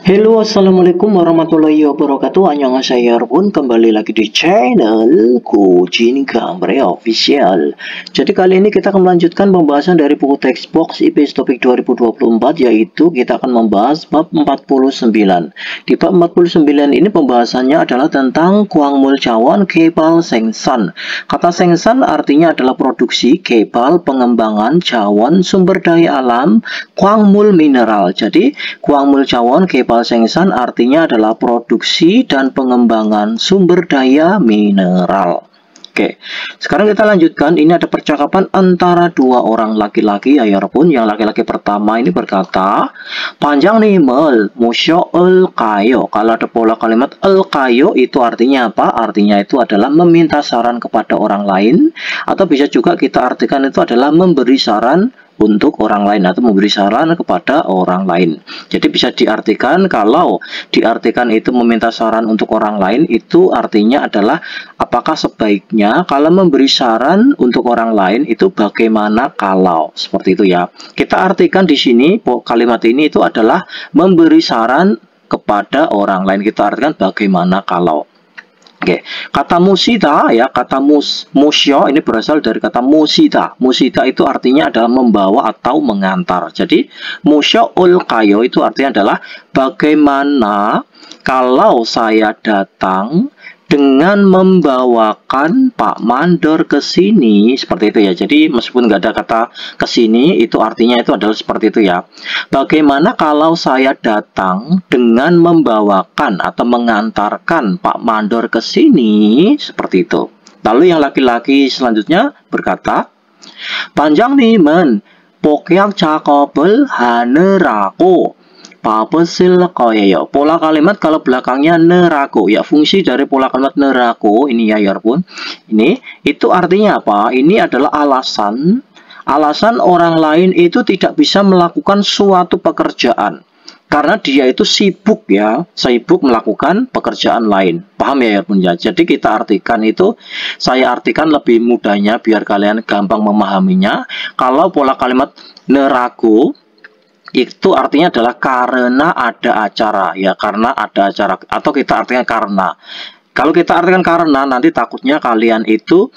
Halo, assalamualaikum warahmatullahi wabarakatuh. Annyeonghaseyo yarbun, kembali lagi di channel Kujin Gamre Official. Jadi kali ini kita akan melanjutkan pembahasan dari buku textbox IPS Topik 2024, yaitu kita akan membahas bab 49. Di bab 49 ini pembahasannya adalah tentang Kwangmul Chawon Kebal Sengsan. Kata Sengsan artinya adalah produksi, Kebal pengembangan, Chawon sumber daya alam, Kwangmul mineral. Jadi Kwangmul Chawon Kebal Sengsan artinya adalah produksi dan pengembangan sumber daya mineral. Oke, sekarang kita lanjutkan. Ini ada percakapan antara dua orang laki-laki ya pun. Yang laki-laki pertama ini berkata, panjang nih mel, musyo el kayo. Kalau ada pola kalimat el kayo itu artinya apa? Artinya itu adalah meminta saran kepada orang lain, atau bisa juga kita artikan itu adalah memberi saran untuk orang lain atau memberi saran kepada orang lain. Jadi bisa diartikan, kalau diartikan itu meminta saran untuk orang lain, itu artinya adalah apakah sebaiknya kalau memberi saran untuk orang lain itu bagaimana kalau, seperti itu ya. Kita artikan di sini kalimat ini itu adalah memberi saran kepada orang lain. Kita artikan bagaimana kalau. Oke, kata musita ya, kata musyo ini berasal dari kata musita. Musita itu artinya adalah membawa atau mengantar. Jadi musyo ul kayo itu artinya adalah bagaimana kalau saya datang dengan membawakan Pak Mandor ke sini, seperti itu ya. Jadi meskipun nggak ada kata ke sini, itu artinya itu adalah seperti itu ya. Bagaimana kalau saya datang dengan membawakan atau mengantarkan Pak Mandor ke sini, seperti itu. Lalu yang laki-laki selanjutnya berkata, panjang nih men, pokyak cakobel hanerako. Papesil koyeyo. Pola kalimat kalau belakangnya nerako ya, fungsi dari pola kalimat nerako ini ya pun. Ini itu artinya apa? Ini adalah alasan orang lain itu tidak bisa melakukan suatu pekerjaan karena dia itu sibuk ya, sibuk melakukan pekerjaan lain. Paham ya pun ya. Jadi kita artikan itu, saya artikan lebih mudahnya biar kalian gampang memahaminya. Kalau pola kalimat nerako itu artinya adalah karena ada acara ya, karena ada acara, atau kita artikan karena. Kalau kita artikan karena, nanti takutnya kalian itu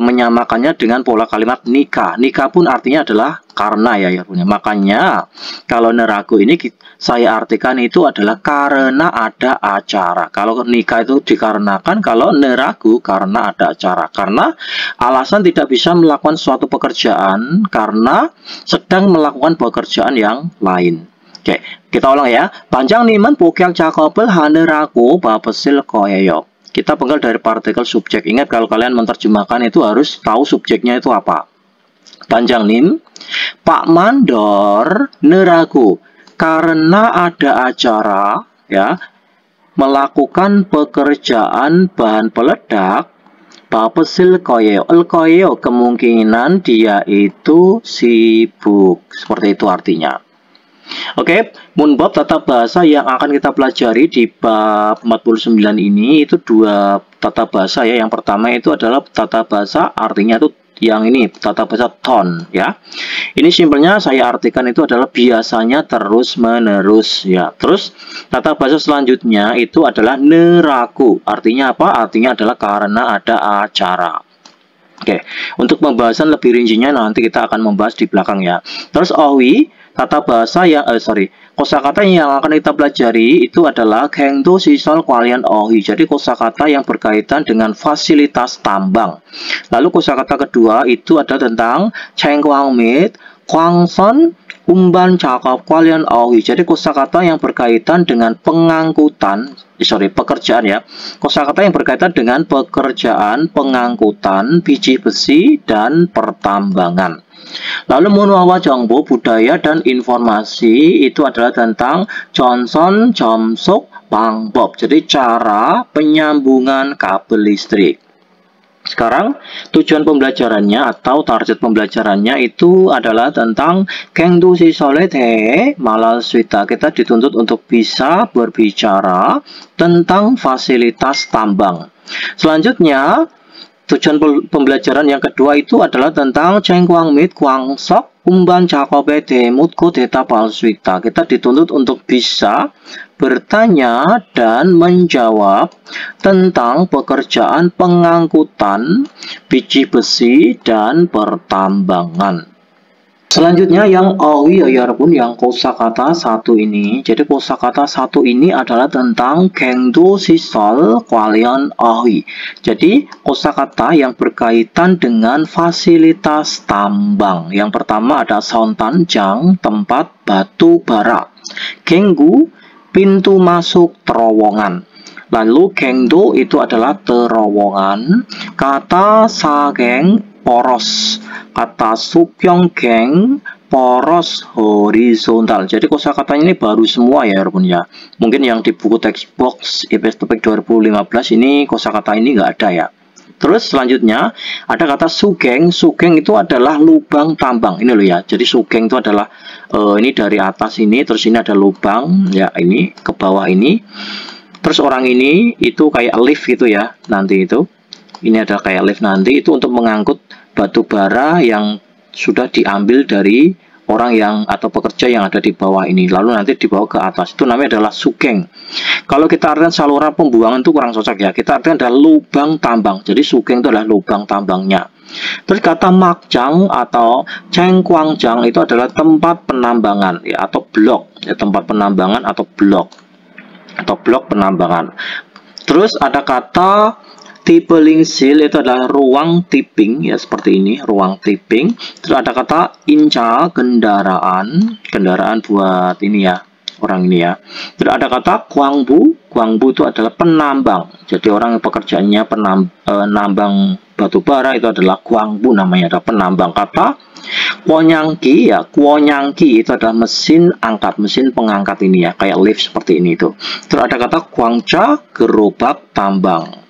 menyamakannya dengan pola kalimat nikah. Nikah pun artinya adalah karena ya punya. Makanya kalau neragu ini saya artikan itu adalah karena ada acara. Kalau nikah itu dikarenakan, kalau neragu karena ada acara. Karena alasan tidak bisa melakukan suatu pekerjaan karena sedang melakukan pekerjaan yang lain. Oke, kita ulang ya. Panjang niman pokyang cakopel haneraku bapesil koyeyo. Kita penggal dari partikel subjek. Ingat kalau kalian menerjemahkan itu harus tahu subjeknya itu apa. Panjang nim, Pak Mandor neraku karena ada acara ya, melakukan pekerjaan bahan peledak. Bapesil koyeo, el koyeo kemungkinan dia itu sibuk. Seperti itu artinya. Oke, bab tata bahasa yang akan kita pelajari di bab 49 ini itu dua tata bahasa ya. Yang pertama itu adalah tata bahasa, artinya itu yang ini tata bahasa tone ya. Ini simpelnya saya artikan itu adalah biasanya terus menerus ya. Terus tata bahasa selanjutnya itu adalah neraku. Artinya apa? Artinya adalah karena ada acara. Oke, untuk pembahasan lebih rincinya nanti kita akan membahas di belakang ya. Terus owi tata bahasa yang kosakata yang akan kita pelajari itu adalah gengdo sisol kualian ohi. Jadi kosakata yang berkaitan dengan fasilitas tambang. Lalu kosakata kedua itu ada tentang cengkwangmit, kwangson, umban cakap kualian ohi. Jadi kosakata yang berkaitan dengan pengangkutan, pekerjaan ya. Kosakata yang berkaitan dengan pekerjaan pengangkutan biji besi dan pertambangan. Lalu Munwawa Jongbo budaya dan informasi itu adalah tentang Johnson Jomsok Bangbob. Jadi cara penyambungan kabel listrik. Sekarang tujuan pembelajarannya atau target pembelajarannya itu adalah tentang Gengdu si solete malal swita. Kita dituntut untuk bisa berbicara tentang fasilitas tambang. Selanjutnya tujuan pembelajaran yang kedua itu adalah tentang cengkwangmit kwangsok umban cakobe demut kudeta palsuita. Kita dituntut untuk bisa bertanya dan menjawab tentang pekerjaan pengangkutan biji besi dan pertambangan. Selanjutnya yang awi ya 여러분, yang kosakata satu ini. Jadi kosakata satu ini adalah tentang gengdo sisol kwalian awi. Jadi kosakata yang berkaitan dengan fasilitas tambang. Yang pertama ada sontanjang, tempat batu bara. Genggu, pintu masuk terowongan. Lalu gengdo itu adalah terowongan. Kata sageng, poros. Kata sukyonggeng, poros horizontal. Jadi kosakatanya ini baru semua ya Yarbun ya. Mungkin yang di buku textbox IPS Topik 2015 ini kosakata ini nggak ada ya. Terus selanjutnya ada kata sugeng. Sugeng itu adalah lubang tambang. Ini loh ya. Jadi sugeng itu adalah ini dari atas ini, terus ini ada lubang ya, ini ke bawah ini. Terus orang ini itu kayak lift gitu ya, nanti itu. Ini ada kayak lift nanti, itu untuk mengangkut batu bara yang sudah diambil dari orang yang atau pekerja yang ada di bawah ini. Lalu nanti dibawa ke atas. Itu namanya adalah sugeng. Kalau kita artikan saluran pembuangan itu kurang cocok ya. Kita artikan adalah lubang tambang. Jadi sugeng itu adalah lubang tambangnya. Terus kata makjang atau cengkuangjang itu adalah tempat penambangan ya, atau blok ya, tempat penambangan atau blok penambangan. Terus ada kata tipelingsil, itu adalah ruang tipping ya, seperti ini, ruang tipping. Terus ada kata inca, kendaraan buat ini ya, orang ini ya. Terus ada kata guangbu itu adalah penambang. Jadi orang yang pekerjaannya penambang batu bara itu adalah guangbu, namanya ada penambang. Kata kuonyangki ya, kuonyangki itu adalah mesin angkat, mesin pengangkat ini ya, kayak lift seperti ini itu. Terus ada kata guangca, gerobak tambang.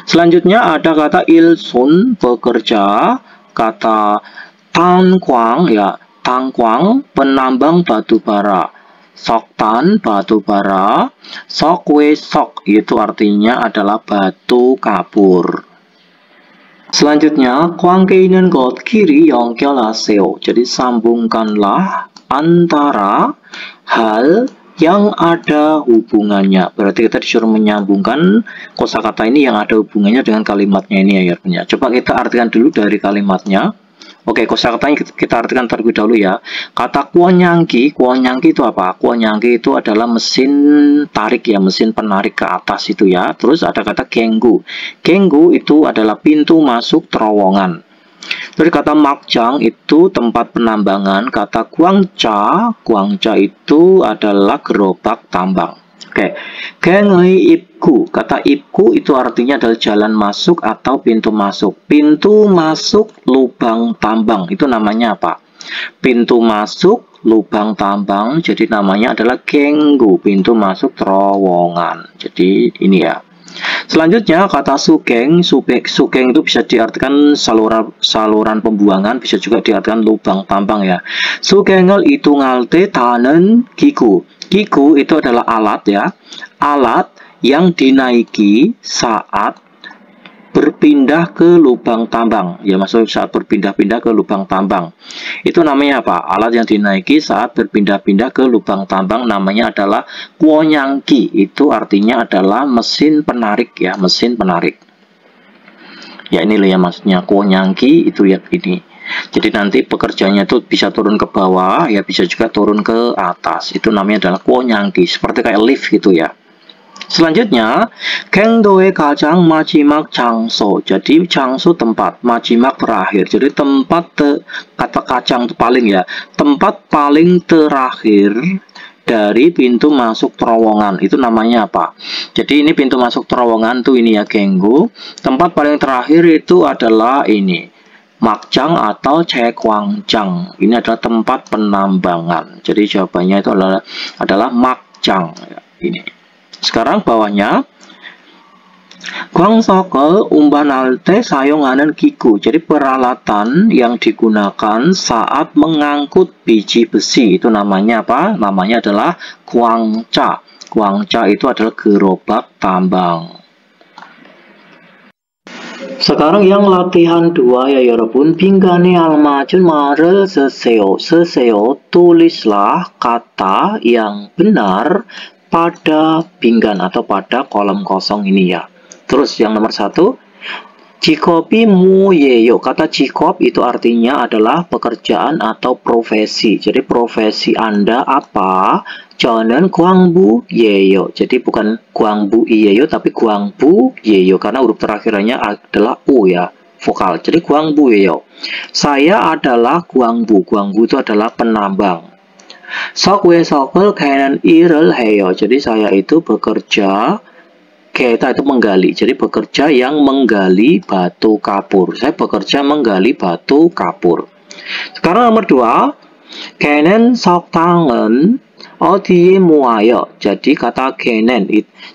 Selanjutnya ada kata ilsun, bekerja. Kata tangkwang ya, tangkwang, penambang batu bara. Soktan, batu bara. Sokwe sok itu artinya adalah batu kapur. Selanjutnya, kwangkeinen got kiri yongkyolhaseyo. Jadi sambungkanlah antara hal yang ada hubungannya. Berarti kita disuruh menyambungkan kosakata ini yang ada hubungannya dengan kalimatnya ini ya. Coba kita artikan dulu dari kalimatnya. Oke, kosakatanya kita artikan terlebih dahulu ya. Kata kuonyangki itu apa? Kuonyangki itu adalah mesin tarik ya, mesin penarik ke atas itu ya. Terus ada kata genggu. Genggu itu adalah pintu masuk terowongan. Terus kata makjang itu tempat penambangan. Kata guangca itu adalah gerobak tambang. Oke, gengli ibku. Kata ibku itu artinya adalah jalan masuk atau pintu masuk. Pintu masuk lubang tambang itu namanya apa? Pintu masuk lubang tambang, jadi namanya adalah genggu, pintu masuk terowongan. Jadi ini ya. Selanjutnya kata sugeng itu bisa diartikan saluran pembuangan, bisa juga diartikan lubang tambang ya. Sugengel itu ngalte tanen giku. Giku itu adalah alat ya, alat yang dinaiki saat berpindah ke lubang tambang ya, maksudnya saat berpindah-pindah ke lubang tambang. Itu namanya apa? Alat yang dinaiki saat berpindah-pindah ke lubang tambang namanya adalah kuonyangki. Itu artinya adalah mesin penarik ya, mesin penarik. Ya ini loh ya maksudnya kuonyangki itu ya ini. Jadi nanti pekerjanya itu bisa turun ke bawah ya, bisa juga turun ke atas. Itu namanya adalah kuonyangki, seperti kayak lift gitu ya. Selanjutnya, gengdoe kajang majimak jangso. Jadi jangso tempat, majimak terakhir. Jadi tempat kata kacang itu paling ya, tempat paling terakhir dari pintu masuk terowongan. Itu namanya apa? Jadi ini pintu masuk terowongan tuh ini ya, genggo. Tempat paling terakhir itu adalah ini, makjang atau cekwangjang. Ini adalah tempat penambangan. Jadi jawabannya itu adalah makjang ya, ini. Sekarang bawahnya Gwangseokul umbanal때 사용하는 기구. Jadi peralatan yang digunakan saat mengangkut biji besi. Itu namanya apa? Namanya adalah gwangca. Gwangca itu adalah gerobak tambang. Sekarang yang latihan 2 ya 여러분. 빈간에 알맞은 말을 쓰세요. 쓰세요. Tulislah kata yang benar pada pinggan atau pada kolom kosong ini ya. Terus yang nomor 1, 직업이 뭐예요? Kata 직업 itu artinya adalah pekerjaan atau profesi. Jadi profesi Anda apa? 저는 광부예요. Jadi bukan 광부이에요 tapi 광부예요 karena huruf terakhirannya adalah u ya, vokal. Jadi 광부예요. Saya adalah 광부. 광부 itu adalah penambang. 석외석을 캐는 일을 해요. Jadi saya itu bekerja, kita itu menggali. Jadi bekerja yang menggali batu kapur. Saya bekerja menggali batu kapur. Sekarang nomor 2, 걔는 석탄은 어디에 모아요? Jadi kata 걔는,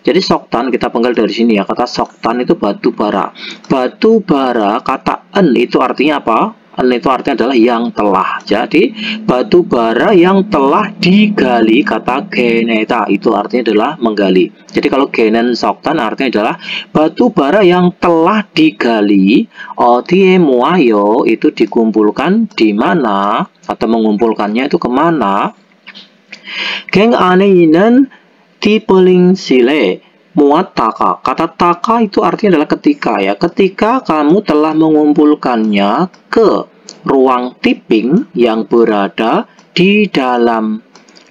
jadi 석탄 kita penggal dari sini ya. Kata 석탄 itu batu bara. Batu bara, kata en itu artinya apa? En itu artinya adalah yang telah. Jadi batu bara yang telah digali, kata geneta itu artinya adalah menggali. Jadi kalau genen soktan artinya adalah batu bara yang telah digali. 어디에 모아요 itu dikumpulkan di mana atau mengumpulkannya itu kemana? 갱 안에 있는 디플링실에 muat taka. Kata taka itu artinya adalah ketika ya. Ketika kamu telah mengumpulkannya ke ruang tipping yang berada di dalam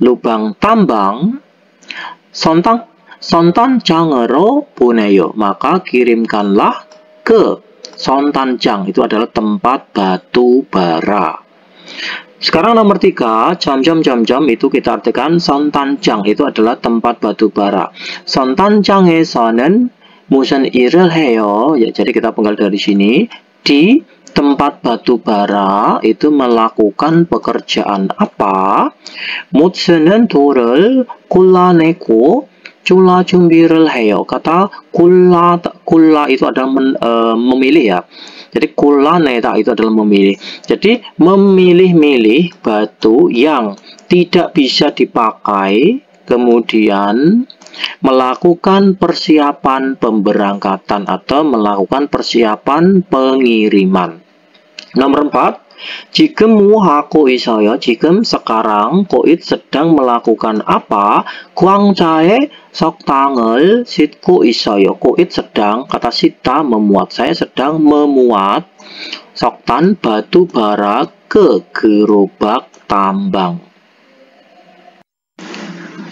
lubang tambang, 선탄장으로 보내요. Maka kirimkanlah ke 선탄장. Itu adalah tempat batu bara. Sekarang nomor 3, jam-jam itu kita artikan 선탄장 itu adalah tempat batu bara. 선탄장에서는 무슨 일을 해요? Ya, jadi kita penggal dari sini. Di tempat batu bara itu melakukan pekerjaan apa? 무슨은 돌을 골라내고 쫄라 준비를 해요. Kata 골라 itu adalah memilih ya. Jadi 골라내다 itu adalah memilih. Jadi memilih-milih batu yang tidak bisa dipakai, kemudian melakukan persiapan pemberangkatan atau melakukan persiapan pengiriman. Nomor 4, 지금 뭐 하고 있어요? 지금 sekarang Koit sedang melakukan apa? 광자에 석탄을 싣고 있어요. Koit sedang, kata sita memuat. Saya sedang memuat 석탄 batu bara ke gerobak tambang.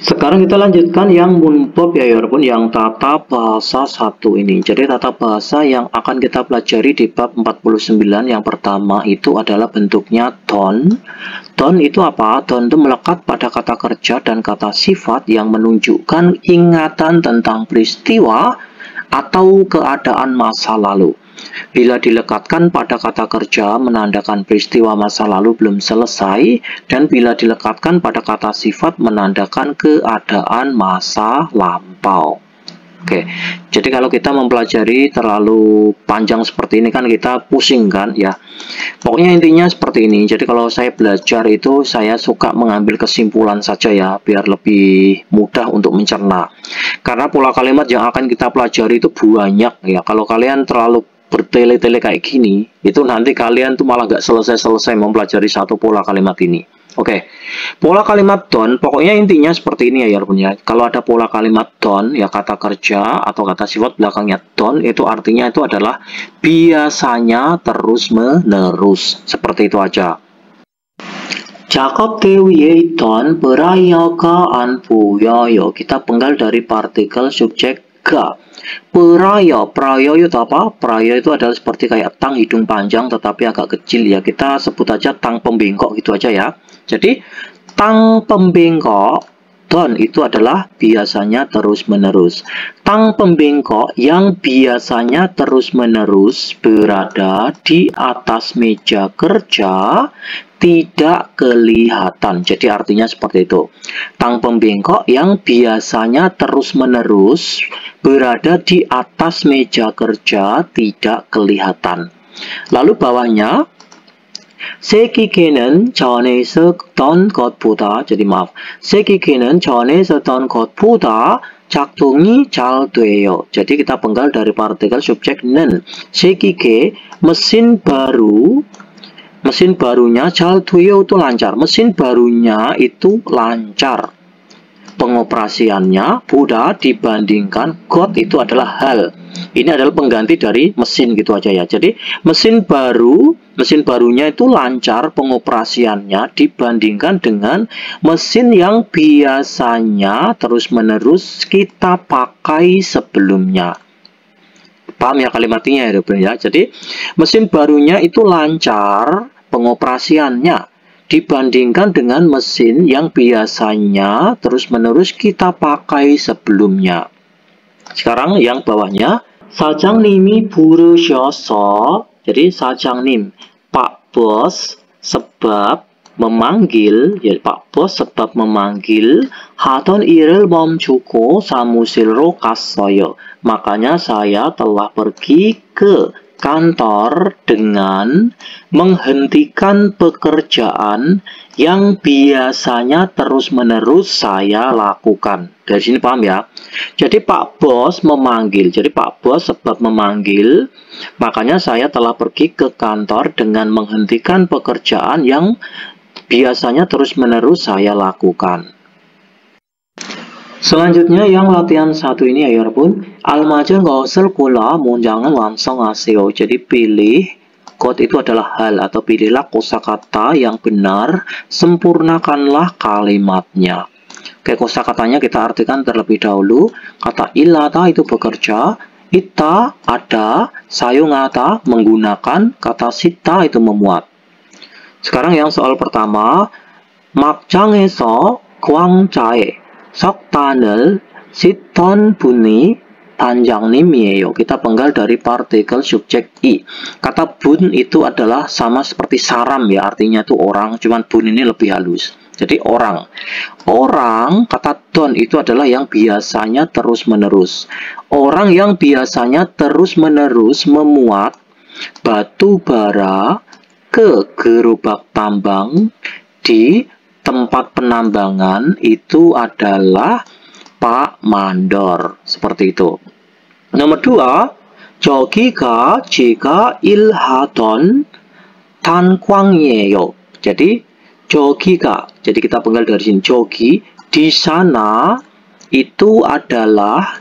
Sekarang kita lanjutkan yang 문법 ya 여러분, yang tata bahasa 1 ini. Jadi tata bahasa yang akan kita pelajari di bab 49 yang pertama itu adalah bentuknya don. Don itu apa? Don itu melekat pada kata kerja dan kata sifat yang menunjukkan ingatan tentang peristiwa atau keadaan masa lalu. Bila dilekatkan pada kata kerja menandakan peristiwa masa lalu belum selesai, dan bila dilekatkan pada kata sifat menandakan keadaan masa lampau. Oke, jadi kalau kita mempelajari terlalu panjang seperti ini kan kita pusing kan ya. Pokoknya intinya seperti ini. Jadi kalau saya belajar itu saya suka mengambil kesimpulan saja ya, biar lebih mudah untuk mencerna. Karena pola kalimat yang akan kita pelajari itu banyak ya. Kalau kalian terlalu bertele-tele kayak gini, itu nanti kalian tuh malah gak selesai-selesai mempelajari satu pola kalimat ini. Oke, pola kalimat don, pokoknya intinya seperti ini ya ya. Kalau ada pola kalimat don, ya kata kerja atau kata sifat belakangnya don, itu artinya itu adalah biasanya terus-menerus. Seperti itu aja. 작업대 위에 있던 브라이어가 안 보여요. Kita penggal dari partikel subjek ga. Prayo itu apa? Prayo itu adalah seperti kayak tang hidung panjang tetapi agak kecil ya. Kita sebut aja tang pembengkok gitu aja ya. Jadi tang pembengkok don itu adalah biasanya terus-menerus. Tang pembengkok yang biasanya terus-menerus berada di atas meja kerja tidak kelihatan. Jadi artinya seperti itu. Tang pembengkok yang biasanya terus-menerus berada di atas meja kerja tidak kelihatan. Lalu bawahnya 세기계는 전에 있었던 것보다, jadi maaf, 세기계는 전에 있었던 것보다 작동이 잘 돼요. Jadi kita penggal dari partikel subjek nen. 세기계 mesin baru, mesin barunya 잘 돼요 itu lancar. Mesin barunya itu lancar. pengoperasiannya, boda dibandingkan got itu adalah hal. Ini adalah pengganti dari mesin gitu aja ya. Jadi mesin barunya itu lancar pengoperasiannya dibandingkan dengan mesin yang biasanya terus-menerus kita pakai sebelumnya. Paham ya kalimatnya ya? Jadi mesin barunya itu lancar pengoperasiannya dibandingkan dengan mesin yang biasanya terus-menerus kita pakai sebelumnya. Sekarang yang bawahnya, 사장님이 부르셔서, jadi 사장님, Pak Bos sebab memanggil, ya Pak Bos sebab memanggil, 하던 일을 멈추고 사무실로 갔어요. Makanya saya telah pergi ke kantor dengan menghentikan pekerjaan yang biasanya terus-menerus saya lakukan. Dari sini paham ya? Jadi Pak Bos memanggil. Jadi Pak Bos sebab memanggil, makanya saya telah pergi ke kantor dengan menghentikan pekerjaan yang biasanya terus-menerus saya lakukan. Selanjutnya yang latihan satu ini ya 여러분. 알맞은 것을 골라 문장을 완성하세요. Jadi pilih got itu adalah hal atau pilihlah kosakata yang benar, sempurnakanlah kalimatnya. Oke, kosakatanya kita artikan terlebih dahulu. Kata ilata itu bekerja, ita ada, sayungata menggunakan, kata sita itu memuat. Sekarang yang soal pertama, 막장에서 광자에 석탄을 싣던 분이 반장님이에요. Kita penggal dari partikel subjek i. Kata bun itu adalah sama seperti saram ya, artinya itu orang, cuman bun ini lebih halus. Jadi orang. Orang, kata don itu adalah yang biasanya terus-menerus. Orang yang biasanya terus-menerus memuat batu bara ke gerobak tambang di tempat penambangan itu adalah Pak Mandor. Seperti itu. Nomor 2, 저기가 제가 일하던 탄광이에요. Jadi 저기가, jadi kita penggal dari sini, 저기, di sana itu adalah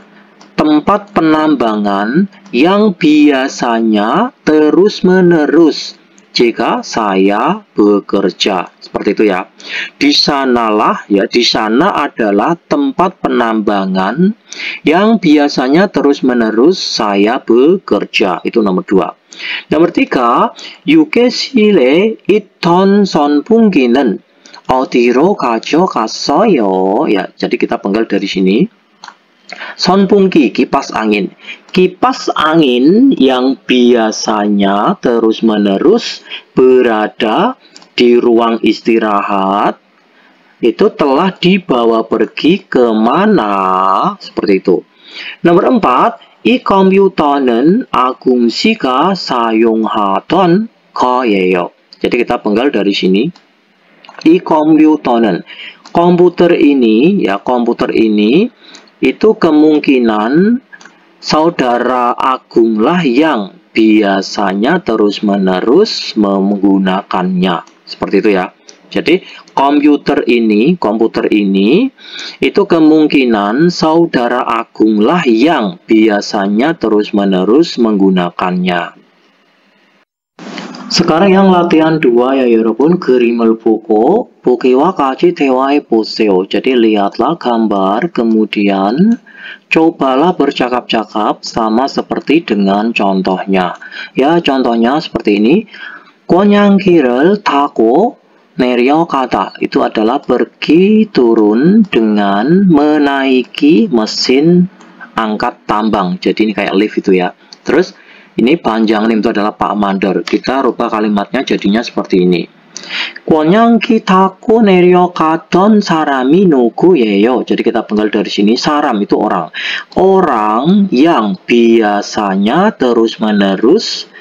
tempat penambangan yang biasanya terus-menerus jika saya bekerja. Seperti itu ya. Di sanalah ya, di sana adalah tempat penambangan yang biasanya terus-menerus saya bekerja. Itu nomor 2. Nomor 3, 유괴실에 있던 선풍기는 어디로 가져갔어요? Ya, jadi kita penggal dari sini. 선풍기, kipas angin. Kipas angin yang biasanya terus-menerus berada di ruang istirahat itu telah dibawa pergi kemana? Seperti itu. Nomor 4, 이 컴퓨터는 아궁 씨가 사용하던 거예요. Jadi kita penggal dari sini. 이 컴퓨터는, komputer ini ya, komputer ini itu kemungkinan saudara Agunglah yang biasanya terus-menerus menggunakannya. Seperti itu ya. Jadi komputer ini itu kemungkinan saudara Agunglah yang biasanya terus-menerus menggunakannya. sekarang yang latihan 2 ya 여러분, 그림을 보고 보기와 같이 대화해 보세요. Jadi lihatlah gambar, kemudian cobalah bercakap-cakap sama seperti dengan contohnya. Ya, contohnya seperti ini. 곤양기를 타고 내려가다. Itu adalah pergi turun dengan menaiki mesin angkat tambang. Jadi ini kayak lift itu ya. Terus ini 반장님 itu adalah Pak Mandor. Kita rubah kalimatnya jadinya seperti ini. 곤양기 타고 내려가던 사람이 누구예요? Jadi kita penggal dari sini. 사람 itu orang. Orang yang biasanya terus-menerus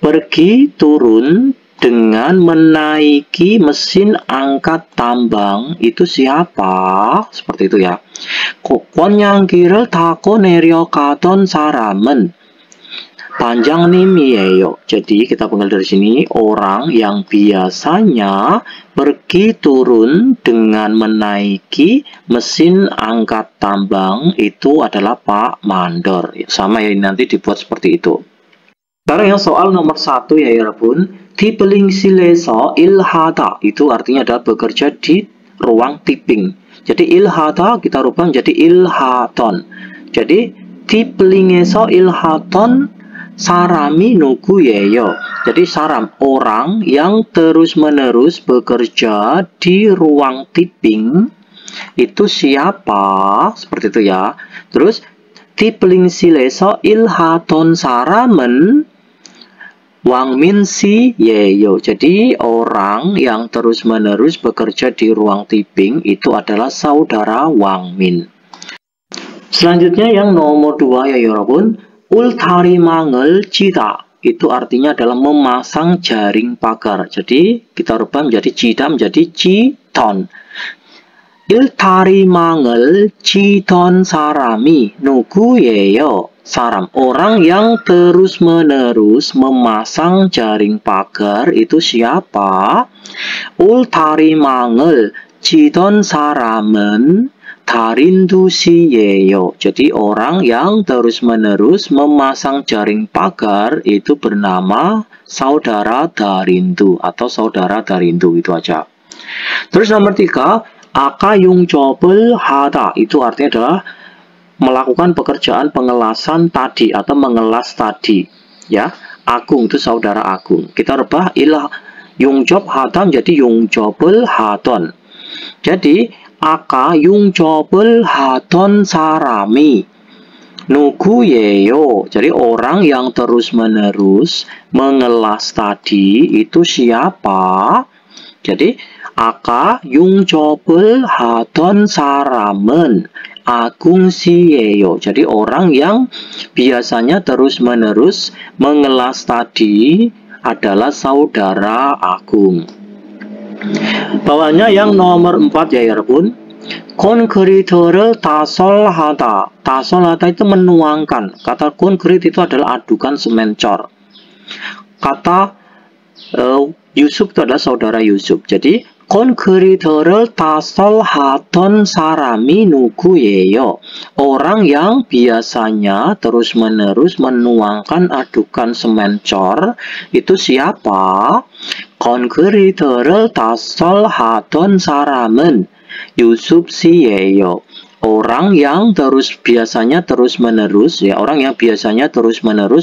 pergi turun dengan menaiki mesin angkat tambang itu siapa? Seperti itu ya. 곤양기를 타고 내려가던 사람은 반장님이에요. Jadi kita panggil dari sini orang yang biasanya pergi turun dengan menaiki mesin angkat tambang itu adalah Pak Mandor. Sama ya, nanti dibuat seperti itu. Sekarang yang soal nomor 1 ya 여러분. Tipping실에서 일하다 itu artinya adalah bekerja di ruang tipping. Jadi 일하다 kita rubah menjadi 일하던. Jadi tipping에서 일하던 사람이 누구예요? Jadi saram orang yang terus-menerus bekerja di ruang tipping itu siapa? Seperti itu ya. Terus tipping실에서 일하던 사람은 왕민씨예요. Jadi orang yang terus-menerus bekerja di ruang tipping itu adalah saudara Wang Min. Selanjutnya yang nomor 2 ya 여러분. 울타리망을 치다 itu artinya adalah memasang jaring pagar. Jadi kita rubah menjadi cida menjadi citon. 울타리망을 치던 사람이 누구예요? Saram orang yang terus-menerus memasang jaring pagar itu siapa? 울타리망을 치던 사람은 다린두씨예요. Jadi orang yang terus-menerus memasang jaring pagar itu bernama saudara Darindu atau saudara Darindu, itu aja. Terus nomor 3, 아까용접을 하다 itu artinya adalah melakukan pekerjaan pengelasan tadi atau mengelas tadi. Ya, Agung itu saudara Agung. Kita rubah ilah 용접 하다 menjadi 용접을 하던. Jadi 아까 용접을 하던 사람이 누구예요? Jadi orang yang terus-menerus mengelas tadi itu siapa? Jadi 아까 용접을 하던 사람은 아궁씨예요. Jadi orang yang biasanya terus-menerus mengelas tadi adalah saudara Agung. Bawahnya yang nomor 4 ya 여러분. 콘크리트를 다설하다. 다설하다 itu menuangkan. Kata konkrit itu adalah adukan semen cor. Kata Yusuf itu adalah saudara Yusuf. Jadi 콘크리트를 다설하던 사람이 누구예요? Orang yang biasanya terus-menerus menuangkan adukan semen cor itu siapa? 콘크리트를 다설하던 사람은 Yusuf 씨예요. Orang yang biasanya terus-menerus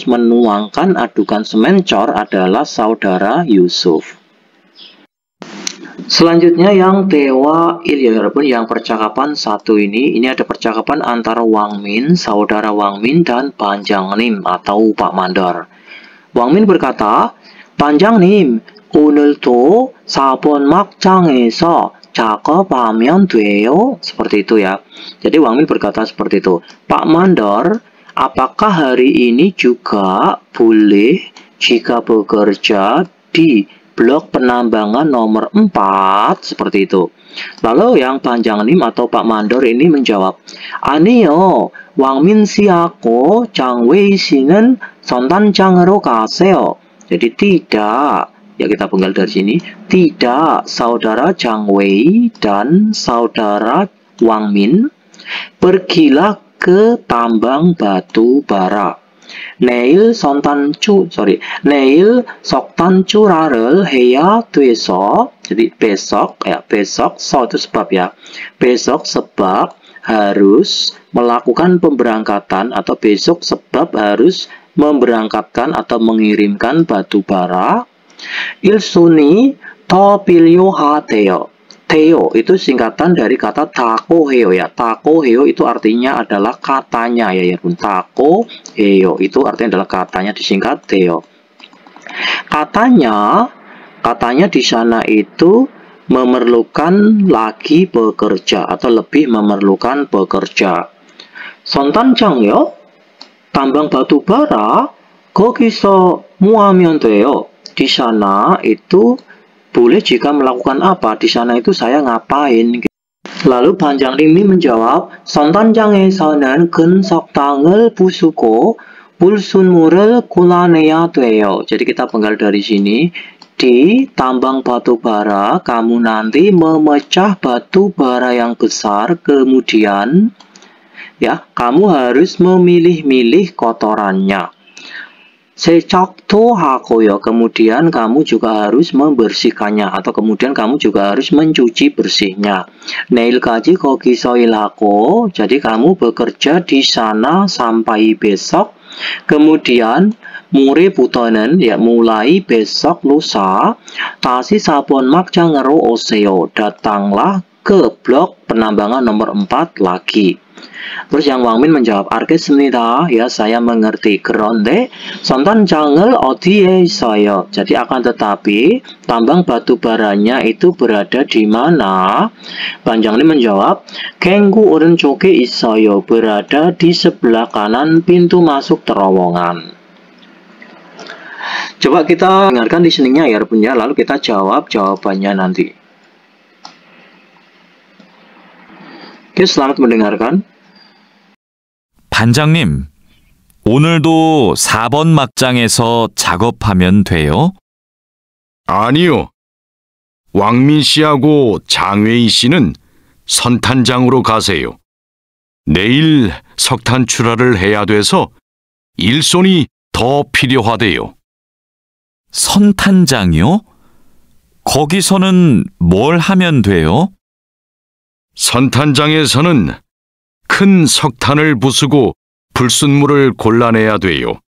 menuangkan adukan semen cor adalah saudara Yusuf. Selanjutnya yang Dewa Il ya walaupun yang percakapan satu ini ada percakapan antara Wang Min, saudara Wang Min dan Panjangnim atau Pak Mandor. Wang Min berkata, "Panjangnim, 오늘도 4번 막장에서 작업하면 돼요?" Seperti itu ya. Jadi Wang Min berkata seperti itu. Pak Mandor, apakah hari ini juga boleh jika bekerja di blok penambangan nomor 4? Seperti itu. Lalu yang Panjangnim atau Pak Mandor ini menjawab, 아니요, 왕민 씨하고 장웨이 씨는 선단장으로 가세요. Jadi tidak. Ya kita penggal dari sini. Tidak, saudara Zhang Wei dan saudara Wang Min pergilah ke tambang batu bara. 내일 석탄출하를 해야 돼서, jadi besok so itu sebab ya, besok sebab harus melakukan pemberangkatan atau besok sebab harus memberangkatkan atau mengirimkan batu bara. 일손이 더 필요하대요. Teo itu singkatan dari kata takoheo ya. Takoheo itu artinya adalah katanya ya. Takoheo itu artinya adalah katanya, disingkat Teo. Katanya di sana itu memerlukan lagi bekerja atau lebih memerlukan bekerja. 선단장요? tambang batu bara, 거기서 뭐 하면 돼요? Di sana itu boleh jika melakukan apa? Di sana itu saya ngapain? Lalu Panjangnim menjawab, 선단장에서는 근석당을 부수고 불순물을 골라내야 돼요. Jadi kita penggal dari sini. Di tambang batu bara, kamu nanti memecah batu bara yang besar, kemudian ya, kamu harus memilih-milih kotorannya. 세척도 하고요. Kemudian kamu juga harus membersihkannya atau kemudian kamu juga harus mencuci bersihnya. 내일까지 거기서 일하고. Jadi kamu bekerja di sana sampai besok. Kemudian 모레부터는 ya mulai besok lusa 다시 4번 막장으로 오세요. Datanglah ke blok penambangan nomor 4 lagi. Terus yang Wang Min menjawab, 알겠습니다. Ya, saya mengerti. 그런데 선단장을 어디에 있어요? Jadi akan tetapi tambang batu baranya itu berada di mana? Panjang Li menjawab, 갱구 오른쪽에 있어요. Berada di sebelah kanan pintu masuk terowongan. Coba kita dengarkan listeningnya ya, punya. Lalu kita jawab jawabannya nanti. Oke, selamat mendengarkan. 반장님, 오늘도 4번 막장에서 작업하면 돼요? 아니요. 왕민 씨하고 장웨이 씨는 선탄장으로 가세요. 내일 석탄 출하를 해야 돼서 일손이 더 필요하대요. 선탄장이요? 거기서는 뭘 하면 돼요? 선탄장에서는 큰 석탄을 부수고 불순물을 골라내야 돼요.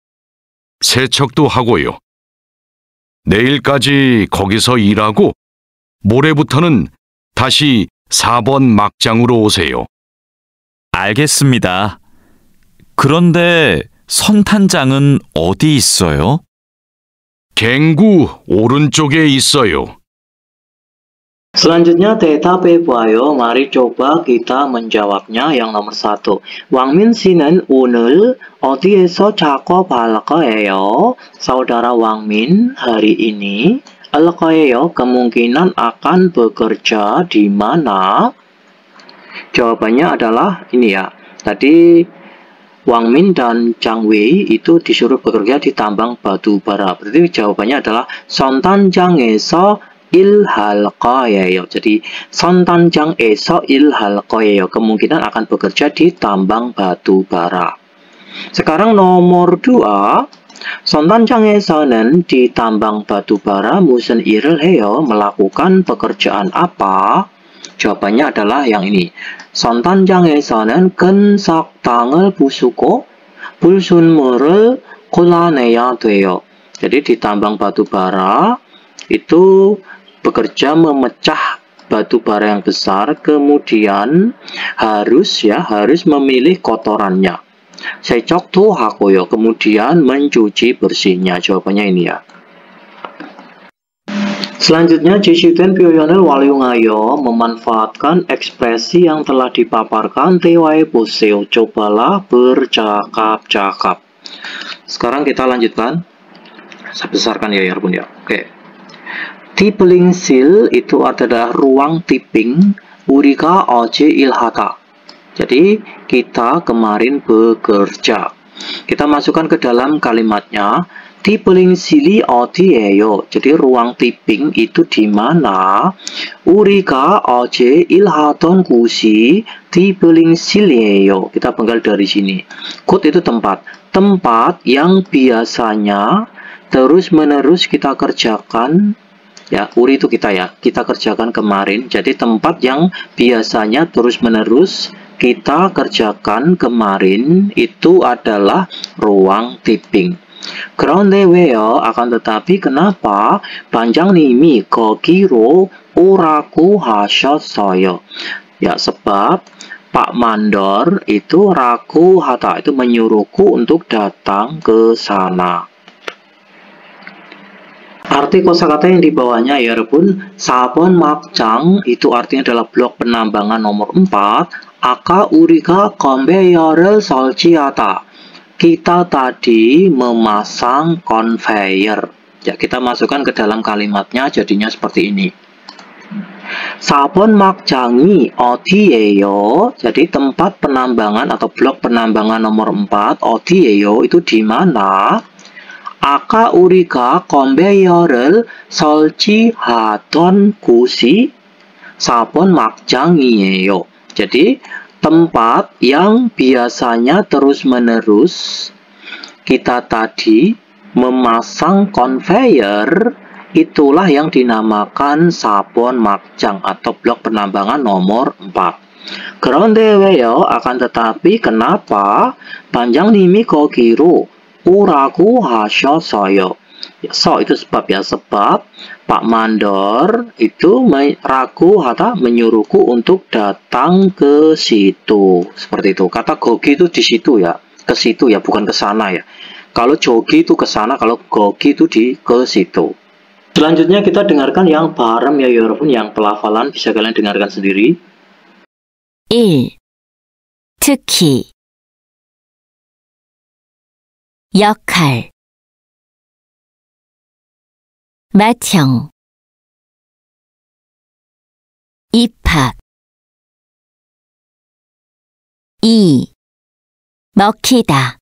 세척도 하고요. 내일까지 거기서 일하고 모레부터는 다시 4번 막장으로 오세요. 알겠습니다. 그런데 선탄장은 어디 있어요? 갱구 오른쪽에 있어요. Selanjutnya 대답해봐요. Mari coba kita menjawabnya. Yang nomor 1. 왕민 씨는 오늘 어디에서 작업할 거예요? Saudara Wangmin hari ini al 거예요. Kemungkinan akan bekerja di mana? Jawabannya adalah ini ya. Tadi Wangmin dan Zhang Wei itu disuruh bekerja di tambang batu bara. Berarti jawabannya adalah 선탄장에서 일할 거예요. Jadi 선탄장에서 일할 거예요. Kemungkinan akan bekerja di tambang batu bara. Sekarang nomor 2. 선탄장에서는 di tambang batu bara 무슨 일을 해요? Melakukan pekerjaan apa? Jawabannya adalah yang ini. 선탄장에서는 큰 석탄을 부수고 불순물을 골라내야 돼요. Jadi di tambang batu bara itu bekerja memecah batu bara yang besar, kemudian harus memilih kotorannya. 세척도 하고요. Kemudian mencuci bersihnya. Jawabannya ini ya. Selanjutnya, 제시된 표현을 활용하여 memanfaatkan ekspresi yang telah dipaparkan. 대화해보세요. Cobalah bercakap-cakap. Sekarang kita lanjutkan. Saya besarkan ya, Yarbun ya. Oke. Tiplingsil itu adalah ruang tipping. 우리가 어제 일하다. Jadi kita kemarin bekerja. Kita masukkan ke dalam kalimatnya. Tiplingsil이 어디예요? Jadi ruang tipping itu di mana? 우리가 어제 일하던 곳이 tiplingsil이에요. Kita penggal dari sini. 곳 itu tempat. Tempat yang biasanya terus-menerus kita kerjakan. Ya, uri itu kita ya. Kita kerjakan kemarin. Jadi tempat yang biasanya terus-menerus kita kerjakan kemarin itu adalah ruang tipping. 그런데 왜요? akan tetapi kenapa 반장님이 거기로 오라고 하셨어요? Ya, sebab Pak Mandor itu ragu hata, itu menyuruhku untuk datang ke sana. Arti kosakata yang dibawanya ya Rebun, 4번 막장 itu artinya adalah blok penambangan nomor 4. 아까 우리가 컨베이어를 설치하다. Kita tadi memasang conveyor. Ya, kita masukkan ke dalam kalimatnya jadinya seperti ini. 4번 막장이 어디예요? Jadi tempat penambangan atau blok penambangan nomor 4 어디예요? Itu di mana? 아까 우리가 컨베이어를 설치하던 곳이 4번 막장이에요. Jadi tempat yang biasanya terus-menerus kita tadi memasang conveyor, itulah yang dinamakan 4번 막장 atau blok penambangan nomor 4. 그런데 왜요? akan tetapi kenapa 반장님이 거기로 오라고 하셨어요? So itu sebab ya, sebab Pak Mandor itu ragu atau menyuruhku untuk datang ke situ. Seperti itu. Kata gogi itu di situ ya, ke situ ya, bukan ke sana ya. Kalau jogi itu ke sana, kalau gogi itu ke situ. Selanjutnya kita dengarkan yang bareng ya 여러분, yang pelafalan bisa kalian dengarkan sendiri. 1. 특히 역할 맏형 입학 2. 먹히다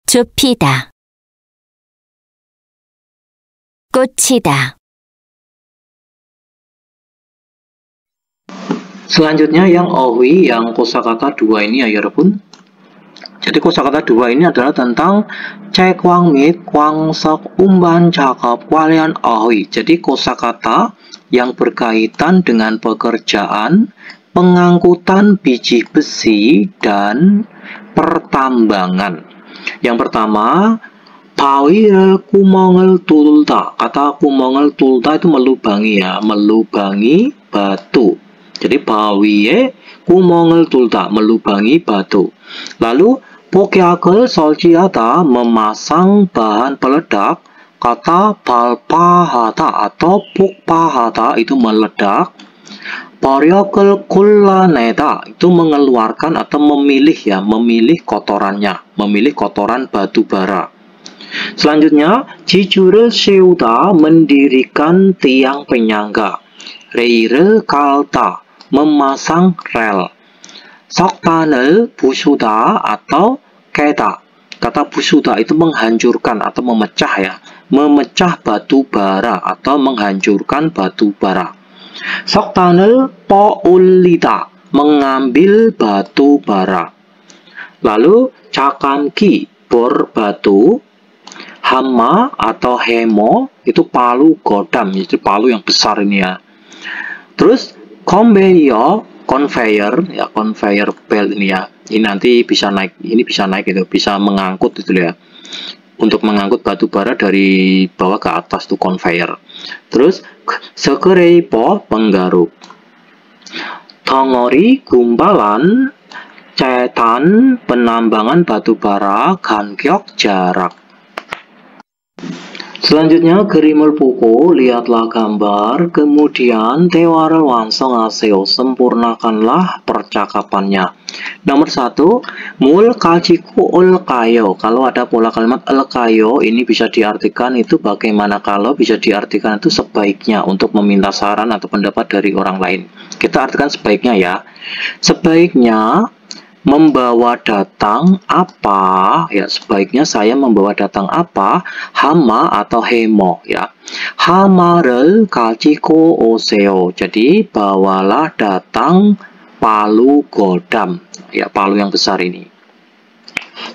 좁히다 꽂히다. Selanjutnya yang owi, yang kosakata 2 ini ya 여러분. Jadi kosakata 2 ini adalah tentang cekwang mit kwangsok umban cakap walian owi. Jadi kosakata yang berkaitan dengan pekerjaan pengangkutan biji besi dan pertambangan. Yang pertama, 바위를 구멍을 뚫다. Kata 구멍을 뚫다 itu melubangi ya, melubangi batu. Jadi 바위에 구멍을 뚫다, melubangi batu. Lalu 폭약을 설치하다, memasang bahan peledak. Kata 발파하다 atau 폭파하다 itu meledak. 버력을 골라내다 itu mengeluarkan atau memilih ya, memilih kotorannya, memilih kotoran batu bara. Selanjutnya, 지주를 세우다, mendirikan tiang penyangga. 레일을 깔다, memasang rel. 석탄을 부수다 atau 깨다. Kata busuda itu menghancurkan atau memecah ya, memecah batu bara atau menghancurkan batu bara. 석탄을 떠올리다, mengambil batu bara. Lalu cakamki, bor batu. Hama atau hemo itu palu godam, itu palu yang besar ini ya. Terus conveyor ya, conveyor belt ini ya. Ini nanti bisa naik, ini bisa naik itu, bisa mengangkut itu ya. Untuk mengangkut batu bara dari bawah ke atas tuh conveyor. Terus skreipo penggaruk. 덩어리 gumpalan cetan penambangan batu bara 간격 jarak. Selanjutnya 그림을 보고 lihatlah gambar, kemudian 대화를 완성하세요, sempurnakanlah percakapannya. Nomor 1, 뭘 가지고 올까요? Kalau ada pola kalimat 올까요, ini bisa diartikan itu bagaimana kalau, bisa diartikan itu sebaiknya, untuk meminta saran atau pendapat dari orang lain. Kita artikan sebaiknya ya. Sebaiknya membawa datang apa ya, sebaiknya saya membawa datang apa, hama atau hemo ya. 하마를 가지고 오세요. Jadi bawalah datang palu godam ya, palu yang besar ini.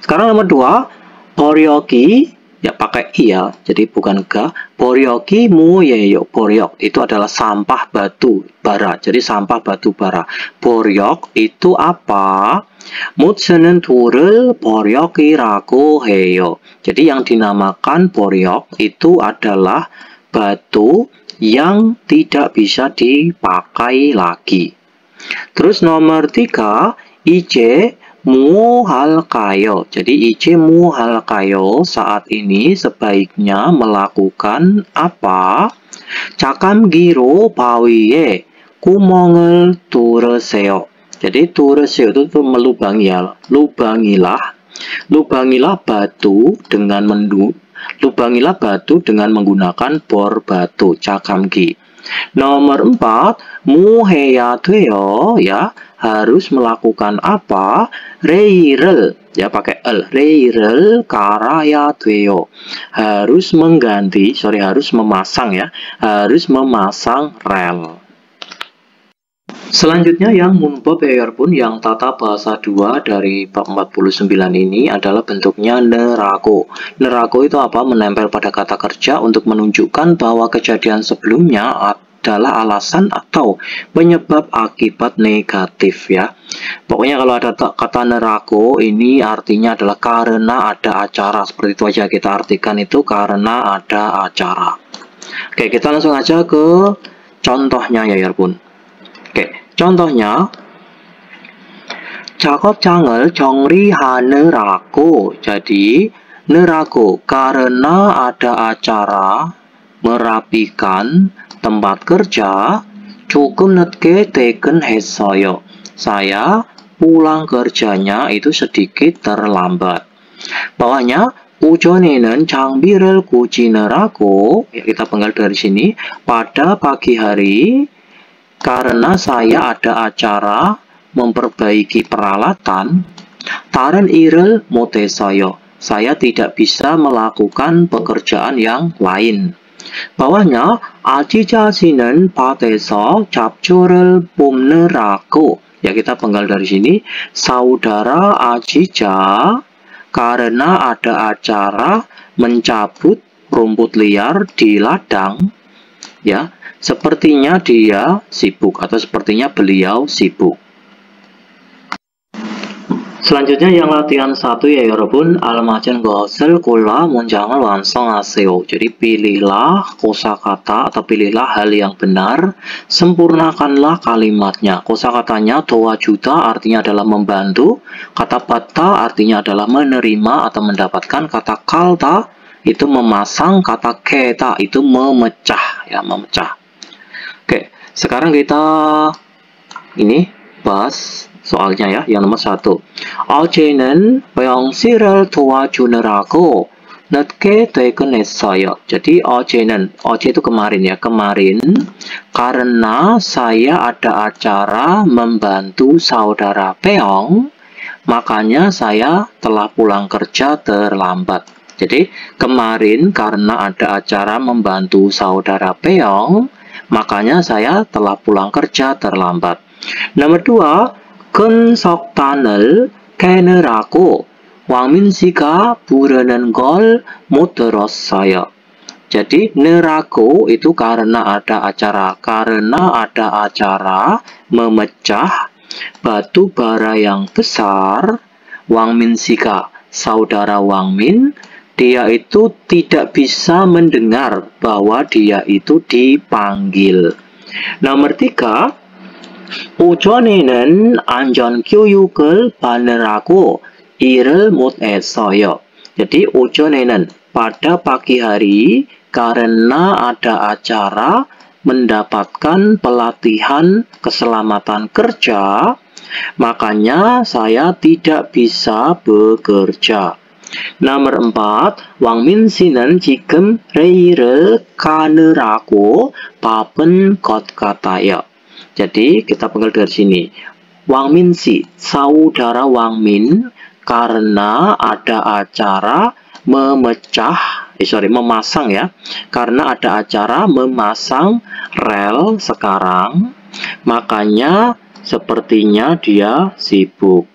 Sekarang nomor 2, 버려기 ya, pakai i ya, jadi bukan ga. 버려기 뭐예요? 버력 itu adalah sampah batu bara, jadi sampah batu bara. 버력 itu apa? 못 쓰는 돌을 버력이라고 해요. Jadi yang dinamakan 버력 itu adalah batu yang tidak bisa dipakai lagi. Terus nomor 3, 이제 뭐 할까요? Jadi 이제 뭐 할까요? Saat ini sebaiknya melakukan apa? 자감기로 바위에 구멍을 뚫으세요. Jadi 뚫으세요 itu melubangi ya, lubangilah batu dengan Lubangilah batu dengan menggunakan bor batu. Cakamki. Nomor 4, muhe야 돼요. Ya, harus melakukan apa? 레일을, ya pakai el. 레일을 갈아야 돼요. Harus memasang ya. Harus memasang rel. Selanjutnya yang munbab ya pun yang tata bahasa 2 dari bab 49 ini adalah bentuknya nerako. Nerako itu apa? Menempel pada kata kerja untuk menunjukkan bahwa kejadian sebelumnya adalah alasan atau penyebab akibat negatif ya. Pokoknya kalau ada kata nerako ini artinya adalah karena ada acara. Seperti itu aja kita artikan itu karena ada acara. Oke, kita langsung aja ke contohnya ya pun. Oke, contohnya 작업장을 정리하느라고. Jadi nerako karena ada acara merapikan tempat kerja 조금 늦게 퇴근했어요. Saya pulang kerjanya itu sedikit terlambat. Bawahnya 오전에는 장비를 고치느라고. Ya, kita penggal dari sini. Pada pagi hari karena saya ada acara memperbaiki peralatan, 다른 일을 못해서요. Saya tidak bisa melakukan pekerjaan yang lain. Bawahnya, 아지자씨는 밭에서 잡초를 뽑느라고. Ya, kita penggal dari sini. Saudara Ajija karena ada acara mencabut rumput liar di ladang. Ya, sepertinya dia sibuk atau sepertinya beliau sibuk. Selanjutnya yang latihan 1 ya 여러분. 알맞은 것을 골라 문장을 완성하세요. Jadi pilihlah kosakata atau pilihlah hal yang benar, sempurnakanlah kalimatnya. Kosakatanya dowajuda artinya adalah membantu, kata bata artinya adalah menerima atau mendapatkan, kata kalta itu memasang, kata keta itu memecah ya, memecah. Oke, sekarang kita ini bahas soalnya ya, yang nomor 1. 어제는 명시를 도와주느라고 늦게 퇴근했어요. Jadi 어제는, 어제 itu kemarin ya, kemarin karena saya ada acara membantu saudara Peong, makanya saya telah pulang kerja terlambat. Jadi kemarin karena ada acara membantu saudara Peong, makanya saya telah pulang kerja terlambat. Nomor 2, 큰 석탄을 캐느라고 왕민 씨가 부르는 걸 못 들었어요. Jadi nerako itu karena ada acara. Karena ada acara memecah batu bara yang besar, 왕민 씨가, saudara 왕민, dia itu tidak bisa mendengar bahwa dia itu dipanggil. Nomor 3, 오전에는 안전교육을 받느라고 일을 못했어요. Jadi 오전에는 pada pagi hari karena ada acara mendapatkan pelatihan keselamatan kerja, makanya saya tidak bisa bekerja. Nomor 4, 왕민 씨는 지금 회의를 가느라고 바쁜 것 같아요. Jadi kita penggal dari sini. 왕민 씨, saudara 왕민, karena ada acara memasang ya. Karena ada acara memasang rel sekarang, makanya sepertinya dia sibuk.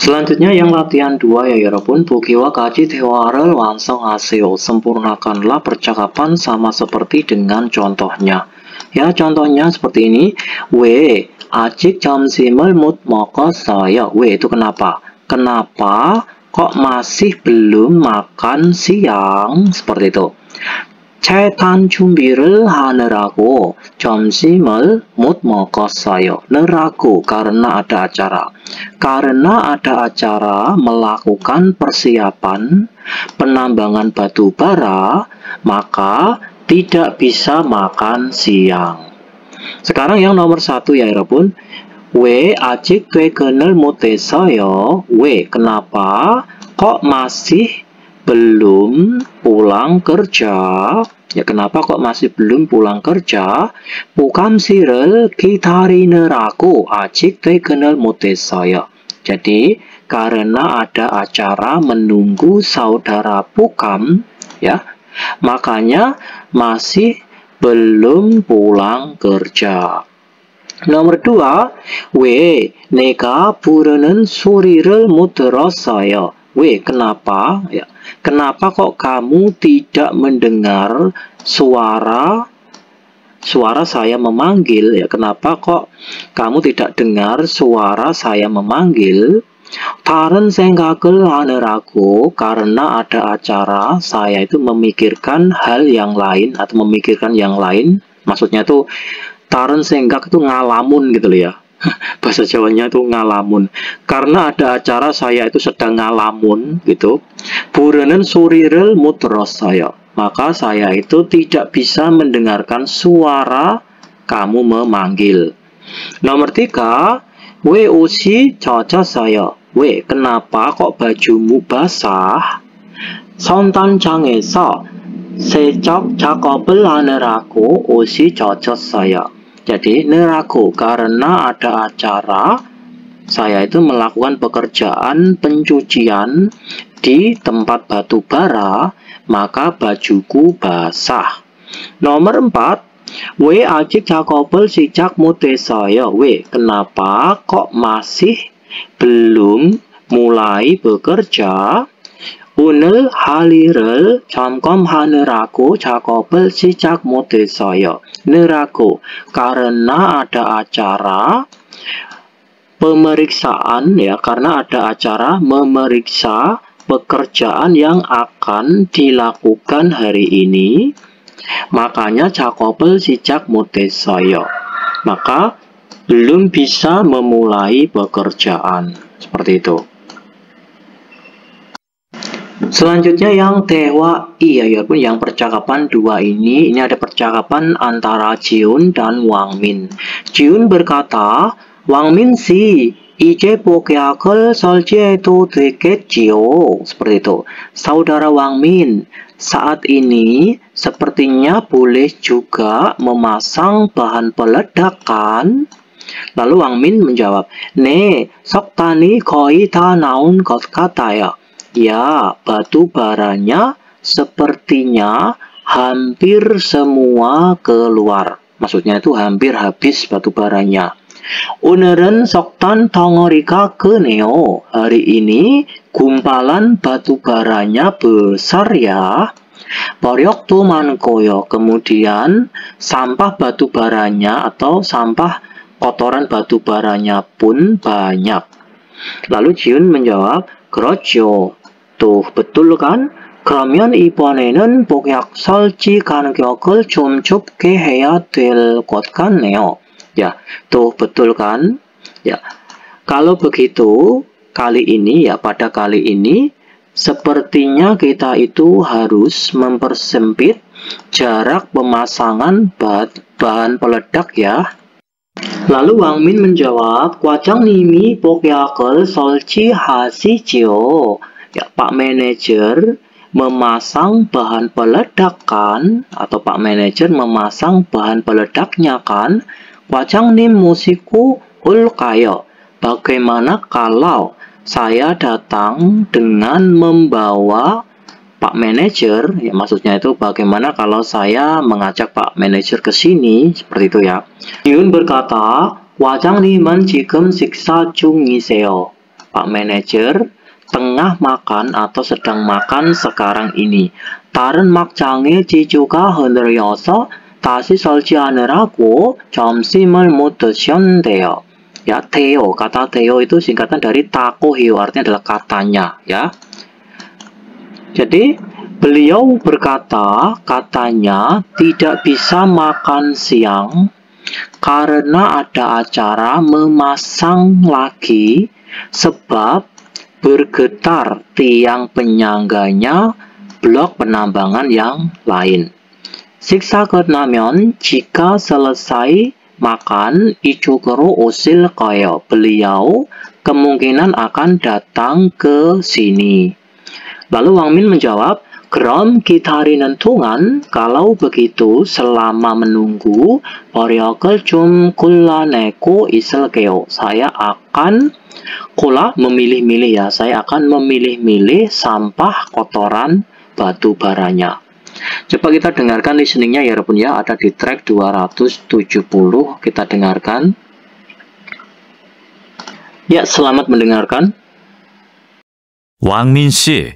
Selanjutnya yang latihan 2 ya 여러분. 보기와 같이 대화를 완성하세요. Sempurnakanlah percakapan sama seperti dengan contohnya. Ya, contohnya seperti ini. 왜 아직 점심을 못 먹었어요? 왜 itu kenapa? Kenapa kok masih belum makan siang? Seperti itu. 재단 준비를 하느라고 점심을 못 먹었어요. 느라고 karena ada acara. Karena ada acara melakukan persiapan penambangan batu bara, maka tidak bisa makan siang. Sekarang yang nomor 1 ya 여러분. 왜 아직 퇴근을 못했어요? 왜, kenapa kok masih belum pulang kerja. Ya, kenapa kok masih belum pulang kerja? 보감실을 기다리느라고 아직 퇴근을 못했어요. Jadi, karena ada acara menunggu saudara Pukam, ya, makanya masih belum pulang kerja. Nomor 2, 왜 내가 부르는 소리를 못 들었어요? 왜, kenapa? Ya, kenapa kok kamu tidak mendengar suara saya memanggil? Ya, kenapa kok kamu tidak dengar suara saya memanggil? 다른 생각을 하느라고, karena ada acara, saya itu memikirkan hal yang lain atau memikirkan yang lain. Maksudnya itu 다른 생각 itu ngalamun gitu loh ya. Bahasa Jawanya itu ngalamun. Karena ada acara saya itu sedang ngalamun gitu. 부르는 소리를 못 들었어요. Maka saya itu tidak bisa mendengarkan suara kamu memanggil. Nomor 3, 왜 옷이 젖었어요? 왜, kenapa kok bajumu basah? 선단장에서 세척 작업을 하느라고 옷이 젖었어요. Jadi, neraku, karena ada acara, saya itu melakukan pekerjaan pencucian di tempat batu bara, maka bajuku basah. Nomor 4, 왜 아직 작업을 시작 못했어요? 왜, kenapa kok masih belum mulai bekerja? 오늘 할 일을 점검하느라고 작업을 시작 못했어요. Neraku, karena ada acara pemeriksaan, ya, karena ada acara memeriksa pekerjaan yang akan dilakukan hari ini, makanya 작업을 시작 못했어요. Maka belum bisa memulai pekerjaan. Seperti itu. Selanjutnya yang 대화 I, yaitu yang percakapan dua ini ada percakapan antara Jiun dan Wang Min. Jiun berkata, Wang Min 씨, 이제 복약을 설치해도 되겠지요? Seperti itu. Saudara Wang Min, saat ini sepertinya boleh juga memasang bahan peledak kan? Lalu Wang Min menjawab, 네, 석탄이 거의 다 나온 것 같아요. Ya, batu baranya sepertinya hampir semua keluar. Maksudnya itu hampir habis batu baranya. 오늘은 석탄 덩어리가 크네요. Hari ini gumpalan batu baranya besar ya. 버력도 많고요. Kemudian sampah batu baranya atau sampah kotoran batu baranya pun banyak. Lalu Jiun menjawab, 그렇죠. Tuh, betul kan? 그러면 이번에는 복약 설치 간격을 좀 좁게 해야 될 것 같네요. Ya, tuh betul kan? Ya, kalau begitu, kali ini ya, pada kali ini, sepertinya kita itu harus mempersempit jarak pemasangan bahan peledak ya. Lalu Wang Min menjawab, 과장님이 복약을 설치하시지요. Ya, Pak Manajer memasang bahan peledak kan? Atau Pak Manajer memasang bahan peledaknya kan? 과장님 모시고 올까요? Bagaimana kalau saya datang dengan membawa Pak Manajer? Ya, maksudnya itu bagaimana kalau saya mengajak Pak Manajer ke sini? Seperti itu ya. Jiun berkata, 과장님은 지금 식사 중이세요. Pak Manajer tengah makan atau sedang makan sekarang ini. 다른 막장에 지주가 흔들려서 다시 설치하느라고 점심을 못 드셨는데요. Ya, Theo, kata Theo itu singkatan dari takohio, artinya adalah katanya ya. Jadi beliau berkata, katanya tidak bisa makan siang karena ada acara memasang lagi sebab bergetar tiang penyangganya blok penambangan yang lain. 식사 끝나면 jika selesai makan 이쪽으로 오실 거예요. Beliau kemungkinan akan datang ke sini. Lalu Wang Min menjawab, "그럼 기다리는 동안, kalau begitu selama menunggu, 버력을 좀 골라내고 있을게요." Saya akan memilih-milih ya. Saya akan memilih-milih sampah kotoran batu baranya. Coba kita dengarkan listeningnya ya Rabun ya. Ada di track 270. Kita dengarkan. Ya, selamat mendengarkan. 왕민 씨,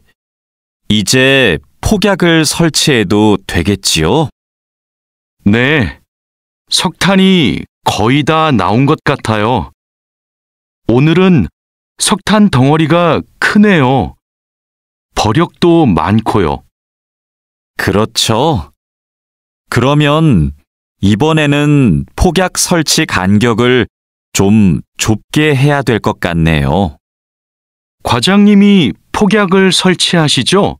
이제 폭약을 설치해도 되겠지요? 네, 석탄이 거의 다 나온 것 같아요. 오늘은 석탄 덩어리가 크네요. 버력도 많고요. 그렇죠. 그러면 이번에는 폭약 설치 간격을 좀 좁게 해야 될 것 같네요. 과장님이 폭약을 설치하시죠?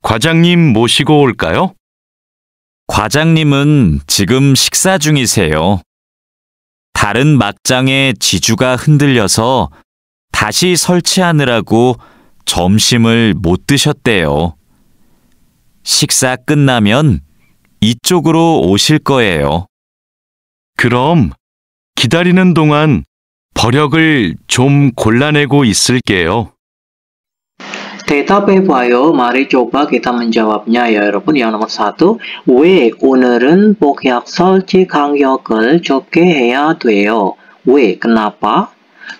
과장님 모시고 올까요? 과장님은 지금 식사 중이세요. 다른 막장의 지주가 흔들려서 다시 설치하느라고 점심을 못 드셨대요. 식사 끝나면 이쪽으로 오실 거예요. 그럼 기다리는 동안 버력을 좀 골라내고 있을게요. 대답해봐요. Mari coba kita menjawabnya ya 여러분. Yang nomor 1, 왜 오늘은 폭약 설치 간격을 좁게 해야 돼요? 왜? Kenapa?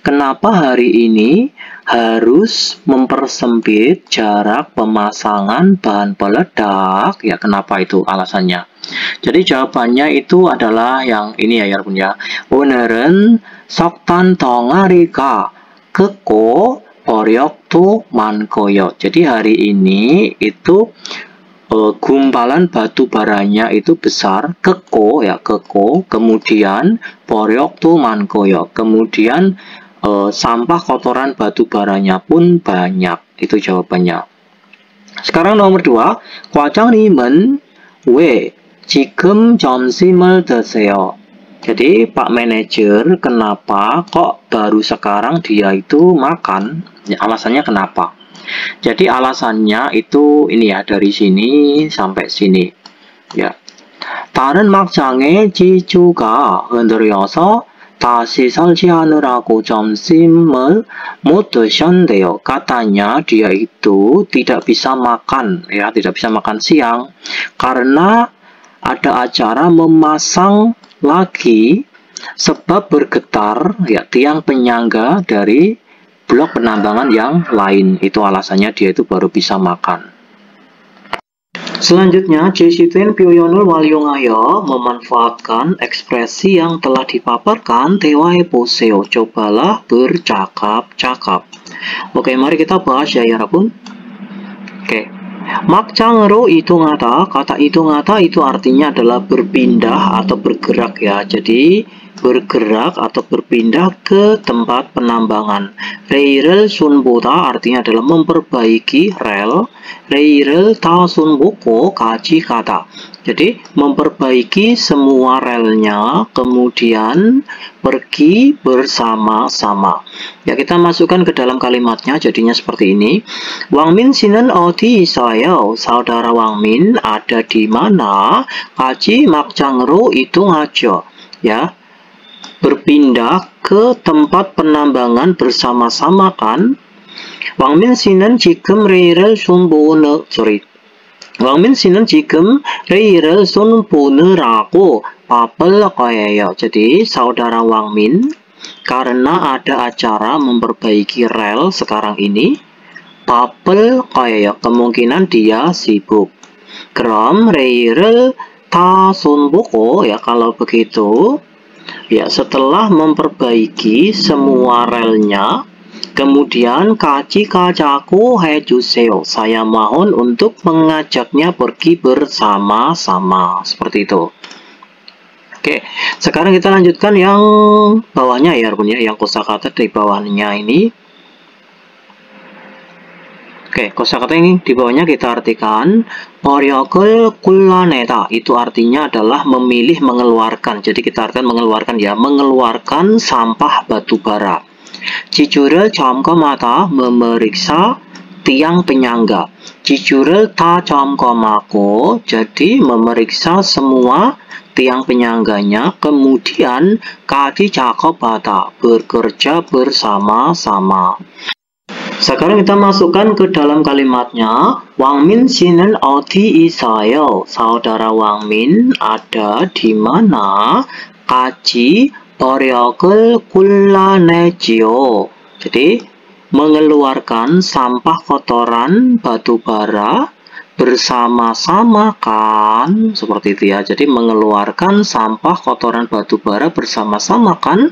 Kenapa hari ini harus mempersempit jarak pemasangan bahan peledak? Ya, kenapa itu alasannya? Jadi jawabannya itu adalah yang ini ya 여러분 ya. 오늘은 석탄 덩어리가 크고 버력도 많고요. Jadi hari ini itu gumpalan batu baranya itu besar, keko ya keko, kemudian 버력도 많고요. Kemudian sampah kotoran batu baranya pun banyak. Itu jawabannya. Sekarang nomor 2, 과장님은 왜 지금 점심을 드세요? Jadi Pak Manajer, kenapa kok baru sekarang dia itu makan? Ya, alasannya kenapa? Jadi alasannya itu ini ya, dari sini sampai sini. Ya. 다른 막장의 지주가 흔들려서 다시 설치하느라고 점심을 못 드셨대요. Katanya dia itu tidak bisa makan, ya, tidak bisa makan siang karena ada acara memasang lagi sebab bergetar ya tiang penyangga dari blok penambangan yang lain. Itu alasannya dia itu baru bisa makan. Selanjutnya, 제시된 표현을 활용하여 memanfaatkan ekspresi yang telah dipaparkan. 대화해보세요. Cobalah bercakap-cakap. Oke, mari kita bahas ya 여러분. Oke. 막장으로 이동하다. Kata 이동하다 itu artinya adalah berpindah atau bergerak ya. Jadi bergerak atau berpindah ke tempat penambangan. 레일을 손보다 artinya adalah memperbaiki rel. 레일을 다 손보고 같이 가다. Jadi memperbaiki semua relnya, kemudian pergi bersama-sama. Ya, kita masukkan ke dalam kalimatnya, jadinya seperti ini. Wang Min 씨는 어디 있어요? Saudara Wang Min ada di mana? 같이 막장으로 이동하죠. Ya, berpindah ke tempat penambangan bersama-sama kan? 왕민 씨는 지금 레일을 왕민 씨는 지금 레일을 손보느라고 바쁠 거예요. Jadi saudara Wang Min karena ada acara memperbaiki rel sekarang ini, 바쁠 거예요. Kemungkinan dia sibuk. 그럼 레일을 다 손보고, ya kalau begitu, ya setelah memperbaiki semua relnya, kemudian 같이 가자고 해주세요. Saya mohon untuk mengajaknya pergi bersama-sama. Seperti itu. Oke, sekarang kita lanjutkan yang bawahnya ya, ya, yang kosakata di bawahnya ini. Oke, kosakata ini di bawahnya kita artikan 버력을 골라내다. Itu artinya adalah memilih, mengeluarkan. Jadi kita artikan mengeluarkan ya, mengeluarkan sampah batu bara. 지주를 점검하다, memeriksa tiang penyangga. 지주를 다 점검하고, jadi memeriksa semua tiang penyangganya, kemudian 같이 작업하다, bekerja bersama-sama. Sekarang kita masukkan ke dalam kalimatnya. 왕민 씨는 어디 있어요? Saudara Wangmin ada di mana? 같이 버력을 골라내지요. Jadi mengeluarkan sampah kotoran batu bara bersama-sama kan, seperti itu ya. Jadi mengeluarkan sampah kotoran batu bara bersama-sama kan.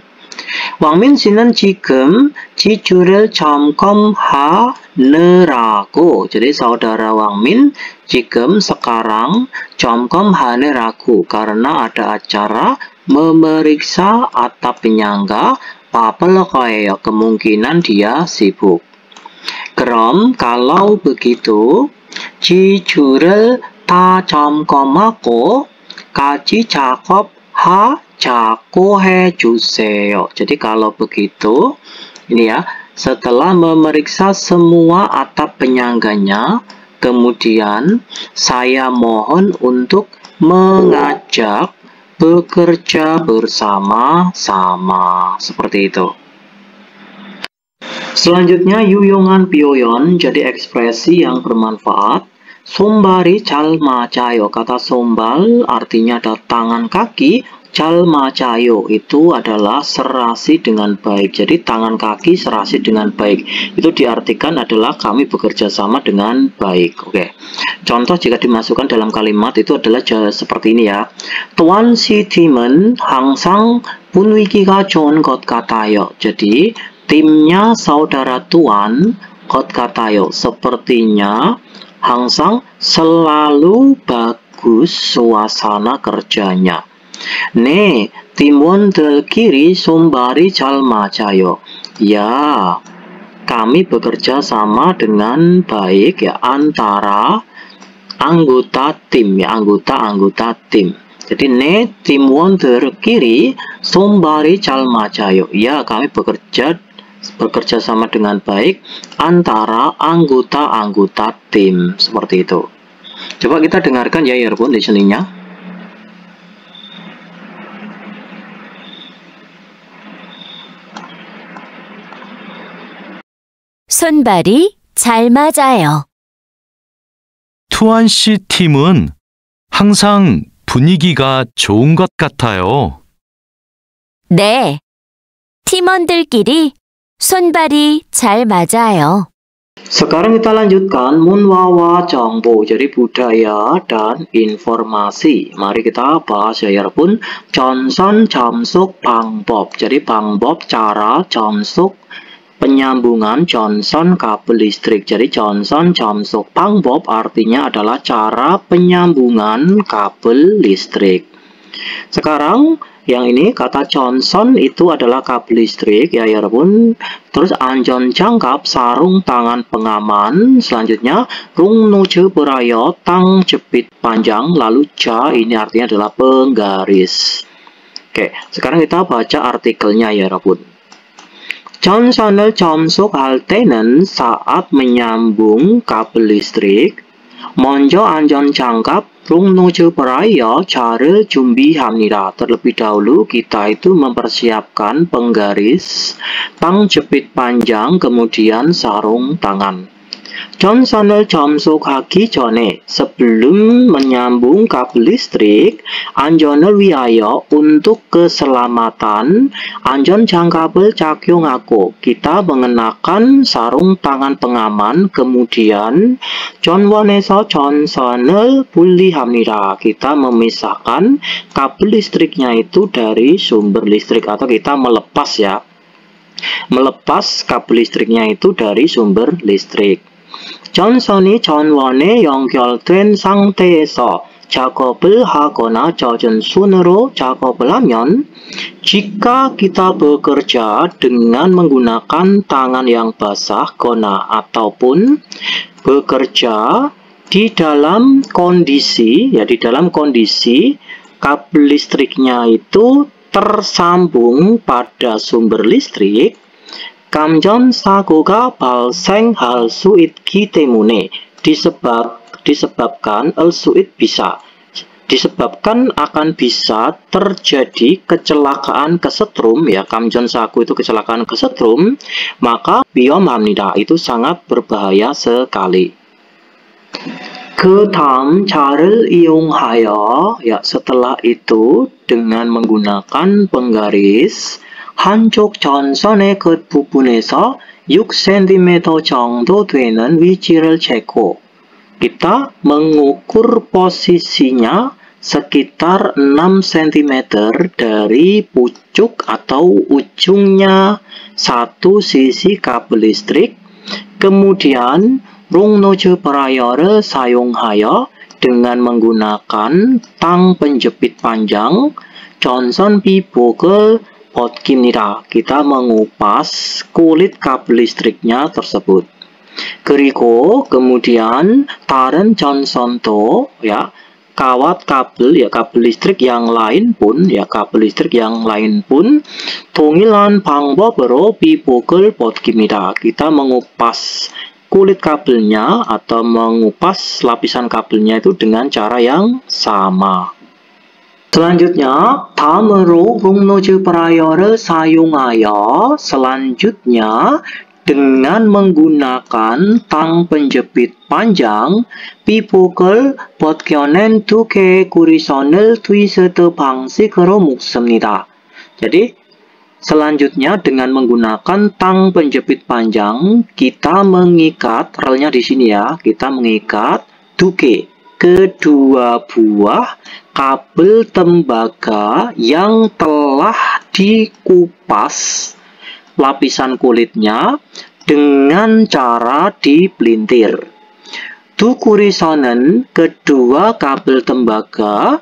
왕민 씨는 지금 지주를 점검하느라고. Jadi saudara Wangmin 지금 sekarang 점검하느라고 karena ada acara memeriksa atap penyangga. 바쁠 거예요. kemungkinan dia sibuk. 그럼 kalau begitu 지주를 다 점검하고 같이 작업하자고 해주세요. Jadi kalau begitu, ini ya, setelah memeriksa semua atap penyangganya, kemudian saya mohon untuk mengajak bekerja bersama-sama, seperti itu. Selanjutnya 유용한 표현, jadi ekspresi yang bermanfaat. 솜발이 잘 맞아요. Kata sombal artinya ada tangan kaki. 잘 맞아요 itu adalah serasi dengan baik. Jadi tangan kaki serasi dengan baik. Itu diartikan adalah kami bekerja sama dengan baik. Oke. Contoh jika dimasukkan dalam kalimat itu adalah seperti ini ya. 또한 시 팀은 항상 분위기가 좋은 것 같아요. Jadi timnya saudara Tuan 것 같아요. Sepertinya 항상 selalu bagus suasana kerjanya. 네, 팀원들끼리 손발이 잘 맞아요. Ya, kami bekerja sama dengan baik ya antara anggota tim ya, anggota tim. Jadi 네, 팀원들끼리 손발이 잘 맞아요. Ya, kami bekerja sama dengan baik antara anggota tim, seperti itu. Coba kita dengarkan ya Yarbun listeningnya. 손발이 잘 맞아요. 투안 씨 팀은 항상 분위기가 좋은 것 같아요. 네, 팀원들끼리 손발이 잘 맞아요. Sekarang kita lanjutkan 문화와 정보, jadi budaya dan informasi. Mari kita bahas ya Yarbun. 전선 접속 방법, jadi 방법 cara, 접속 penyambungan, 전선 kabel listrik. Jadi 전선 접속 방법 artinya adalah cara penyambungan kabel listrik. Sekarang yang ini kata 전선 itu adalah kabel listrik ya Yarbun. Terus 안전 장갑 sarung tangan pengaman. Selanjutnya 롱노즈 berayo tang jepit panjang. Lalu ja ini artinya adalah penggaris. Oke, sekarang kita baca artikelnya ya Yarbun. 전선을 접속할 때는 saat menyambung kabel listrik, 먼저 안전장갑 롱노즈 berayo 자를 준비합니다. Terlebih dahulu kita itu mempersiapkan penggaris, tang jepit panjang, kemudian sarung tangan. 전선을 접속하기 전에, sebelum menyambung kabel listrik, 안전을 위하여, untuk keselamatan, 안전장갑을 착용하고, kita mengenakan sarung tangan pengaman, kemudian 전원에서 전선을 분리합니다. Kita memisahkan kabel listriknya itu dari sumber listrik, atau kita melepas ya, melepas kabel listriknya itu dari sumber listrik. 전선이 전원에 연결된 상태에서 작업을 하거나 젖은 손으로 작업을 하면, jika kita bekerja dengan menggunakan tangan yang basah gona ataupun bekerja di dalam kondisi kabel listriknya itu tersambung pada sumber listrik, 감전 사고가 발생할 수 있기 때문에 disebabkan disebabkan akan bisa terjadi kecelakaan kesetrum ya, kamjon saku itu kecelakaan kesetrum, maka 위험합니다 itu sangat berbahaya sekali. 그다음 차를 이용하여 ya, setelah itu dengan menggunakan penggaris 한쪽 전선의 끝부분에서 6cm 정도 되는 위치를 재고 kita mengukur posisinya sekitar 6 cm dari pucuk atau ujungnya satu sisi kabel listrik. Kemudian 롱노즈 브라이어를 사용하여 dengan menggunakan tang penjepit panjang 전선 비복을 벗깁니다. kita mengupas kulit kabel listriknya tersebut. 그리고 kemudian 다른 전선도 ya, kawat kabel ya, kabel listrik yang lain pun ya, kabel listrik yang lain pun 동일한 방법으로 비복을 벗깁니다. kita mengupas kulit kabelnya atau mengupas lapisan kabelnya itu dengan cara yang sama. Selanjutnya, 다음으로 롱노즈 브라이어를 사용하여 selanjutnya dengan menggunakan tang penjepit panjang 비복을 벗겨낸 두 개의 구리선을 트위스트 방식으로 묶습니다. jadi selanjutnya dengan menggunakan tang penjepit panjang kita mengikat relnya di sini ya, kita mengikat duke kedua buah kabel tembaga yang telah dikupas lapisan kulitnya dengan cara dipelintir. 두 구리선은 kedua kabel tembaga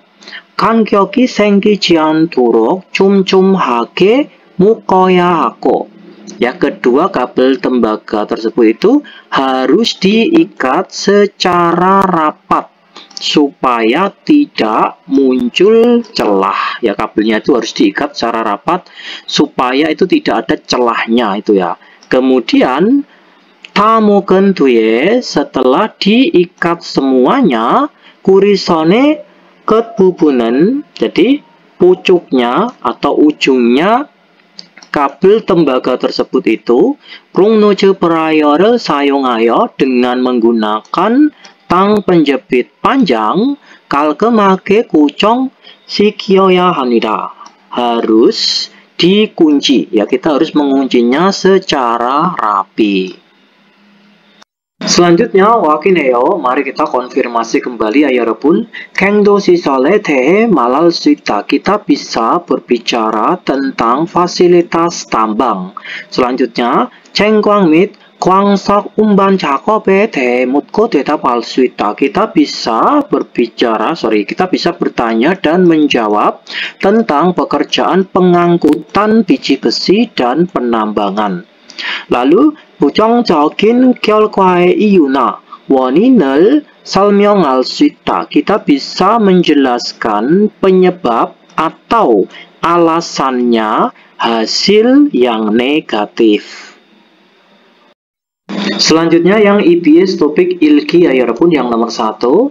간격이 생기지 않도록 촘촘하게 묶어야 하고 ya, kedua kabel tembaga tersebut itu harus diikat secara rapat supaya tidak muncul celah ya, kabelnya itu harus diikat secara rapat supaya itu tidak ada celahnya itu ya. kemudian 다 묶은 뒤에 setelah diikat semuanya 구리선의 끝부분은 jadi pucuknya atau ujungnya kabel tembaga tersebut itu 롱노즈 브라이어를 사용하여 dengan menggunakan tang penjepit panjang 깔끔하게 고정시켜야 합니다. harus dikunci ya, kita harus menguncinya secara rapi. selanjutnya 확인해요. mari kita konfirmasi kembali ya 여러분. 갱도시설에 대해 말할 수 있다. kita bisa berbicara tentang fasilitas tambang. selanjutnya 쟁광 및 광석 운반 작업에 대해 묻고 대답할 수 있다. kita bisa bertanya dan menjawab tentang pekerjaan pengangkutan biji besi dan penambangan. lalu 부정적인 결과의 이유나 원인을 설명할 수 있다. kita bisa menjelaskan penyebab atau alasannya hasil yang negatif. selanjutnya yang EBS topik ilki ya 여러분, yang nomor 1.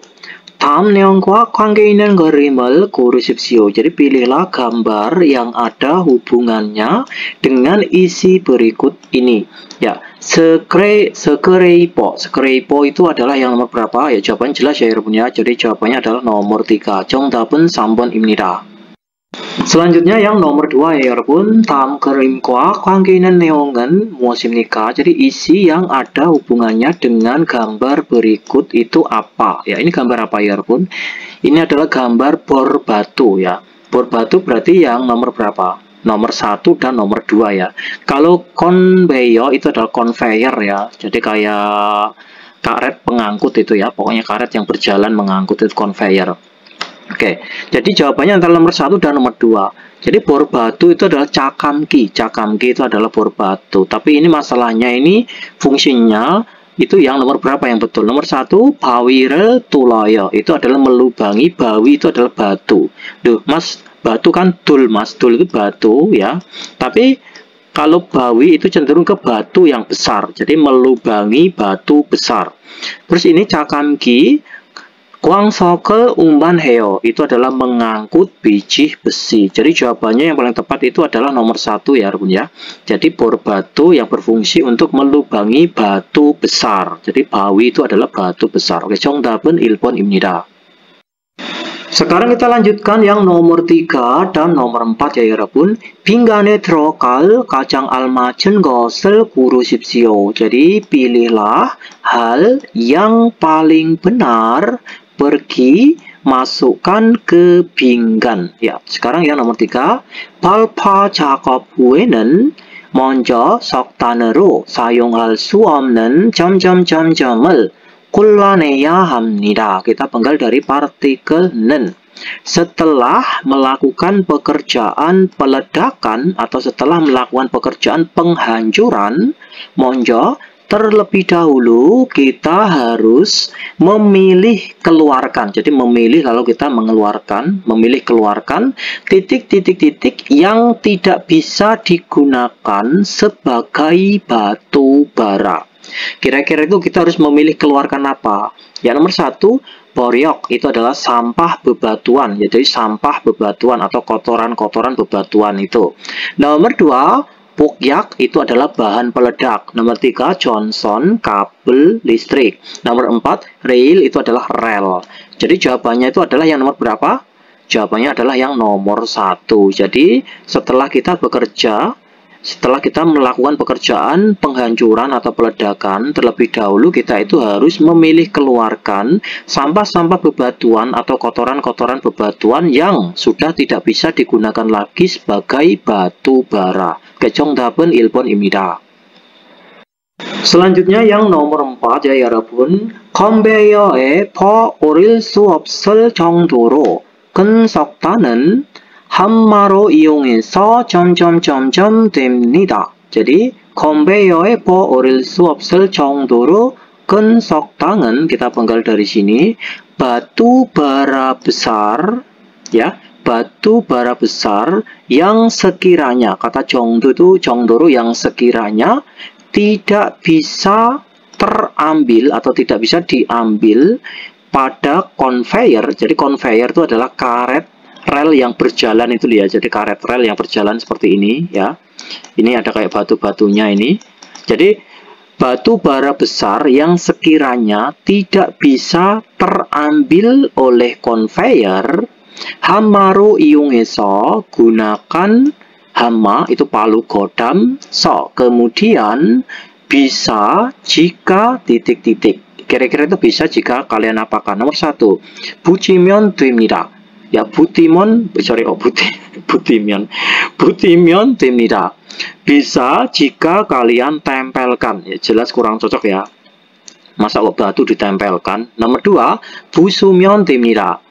다음 내용과 관계 있는 그림을 고르십시오. jadi pilihlah gambar yang ada hubungannya dengan isi berikut ini. ya, scraper itu adalah yang nomor berapa? ya, jawaban jelas ya 여러분 ya. jadi jawabannya adalah nomor 3. 정답은 3번입니다. selanjutnya yang nomor 2 ya 여러분. 다음 그림과 관계 있는 내용은 무엇입니까? jadi isi yang ada hubungannya dengan gambar berikut itu apa? ya, ini gambar apa ya 여러분? ini adalah gambar bor batu ya. bor batu berarti yang nomor berapa? nomor 1 dan nomor 2 ya. kalau conveyor itu adalah conveyor ya. jadi kayak karet pengangkut itu ya. pokoknya karet yang berjalan mengangkut itu conveyor. Oke, jadi jawabannya antara nomor 1 dan nomor 2. Jadi bor batu itu adalah cakamki. Cakamki itu adalah bor batu. Tapi ini masalahnya ini fungsinya itu yang nomor berapa yang betul? Nomor 1, 바위를 뚫어요. itu adalah melubangi. bawi itu adalah batu. Duh, mas, batu kan dul, mas. dul itu batu ya. Tapi Kalau bawi itu cenderung ke batu yang besar, jadi melubangi batu besar. Terus ini cakamki, Kuang sokel umban heo, itu adalah mengangkut biji besi. Jadi jawabannya yang paling tepat itu adalah nomor 1 ya, Bun ya. Jadi bor batu yang berfungsi untuk melubangi batu besar. Jadi bawi itu adalah batu besar. Oke, 정답은 1번 입니다. Sekarang kita lanjutkan yang nomor 3 dan nomor 4 ya, 여러분. 빈간에 들어갈 가장 알맞은 것을 고르십시오. Jadi pilihlah hal yang paling benar, pergi, masukkan ke pinggan. Ya, sekarang yang nomor 3. 발파 작업 후에는 먼저 석단으로 사용할 수 없는 점점점점을 골라내야 합니다. Kita penggal dari partikel nen. Setelah melakukan pekerjaan peledakan atau setelah melakukan pekerjaan penghancuran, 먼저 terlebih dahulu kita harus memilih keluarkan. Jadi memilih kalau kita mengeluarkan, memilih keluarkan titik-titik-titik yang tidak bisa digunakan sebagai batu bara. Kira-kira itu kita harus memilih keluarkan apa? Yang nomor 1, boryok itu adalah sampah bebatuan. Jadi sampah bebatuan atau kotoran-kotoran bebatuan itu. Nomor 2, Pukyak itu adalah bahan peledak. Nomor 3, Johnson, kabel listrik. Nomor 4, rail itu adalah rel. Jadi jawabannya itu adalah yang nomor berapa? Jawabannya adalah yang nomor 1. Jadi setelah kita bekerja, setelah kita melakukan pekerjaan penghancuran atau peledakan, terlebih dahulu kita itu harus memilih keluarkan sampah-sampah bebatuan atau kotoran-kotoran bebatuan yang sudah tidak bisa digunakan lagi sebagai batu bara. 정답은 1번입니다. Selanjutnya yang nomor 4 ya, 여러분. 컨베이어에 더 오릴 수 없을 정도로 큰 석탄은 함마로 이용해서 점점점점 됩니다. Jadi conveyor에 더 오릴 수 없을 정도로 큰 석탄은, kita penggal dari sini, batu bara besar ya, batu bara besar yang sekiranya, kata 정도 itu 정도로 yang sekiranya tidak bisa terambil atau tidak bisa diambil pada conveyor. Jadi conveyor itu adalah karet rel yang berjalan itu ya. Jadi karet rel yang berjalan seperti ini ya. Ini ada kayak batu-batunya ini. Jadi batu bara besar yang sekiranya tidak bisa terambil oleh conveyor, hamma로 이용해서, gunakan hamma itu palu godam, so kemudian bisa jika titik-titik. Kira-kira itu bisa jika kalian apakan. Nomor 1, 붙이면 됩니다. Ya, 부티면, 부티면 됩니다. Bisa jika kalian tempelkan. Ya, jelas kurang cocok ya. Masa kok batu ditempelkan. Nomor 2, 부수면 됩니다.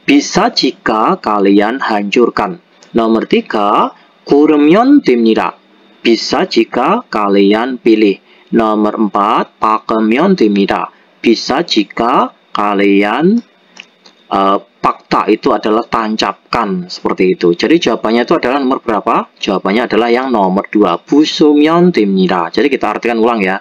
Bisa jika kalian hancurkan. Nomor 3, 고르면 됩니다. Bisa jika kalian pilih. Nomor 4, 박으면 됩니다. Bisa jika kalian fakta itu adalah tancapkan, seperti itu. Jadi jawabannya itu adalah nomor berapa? Jawabannya adalah yang nomor 2, 부수면 됩니다. Jadi kita artikan ulang ya.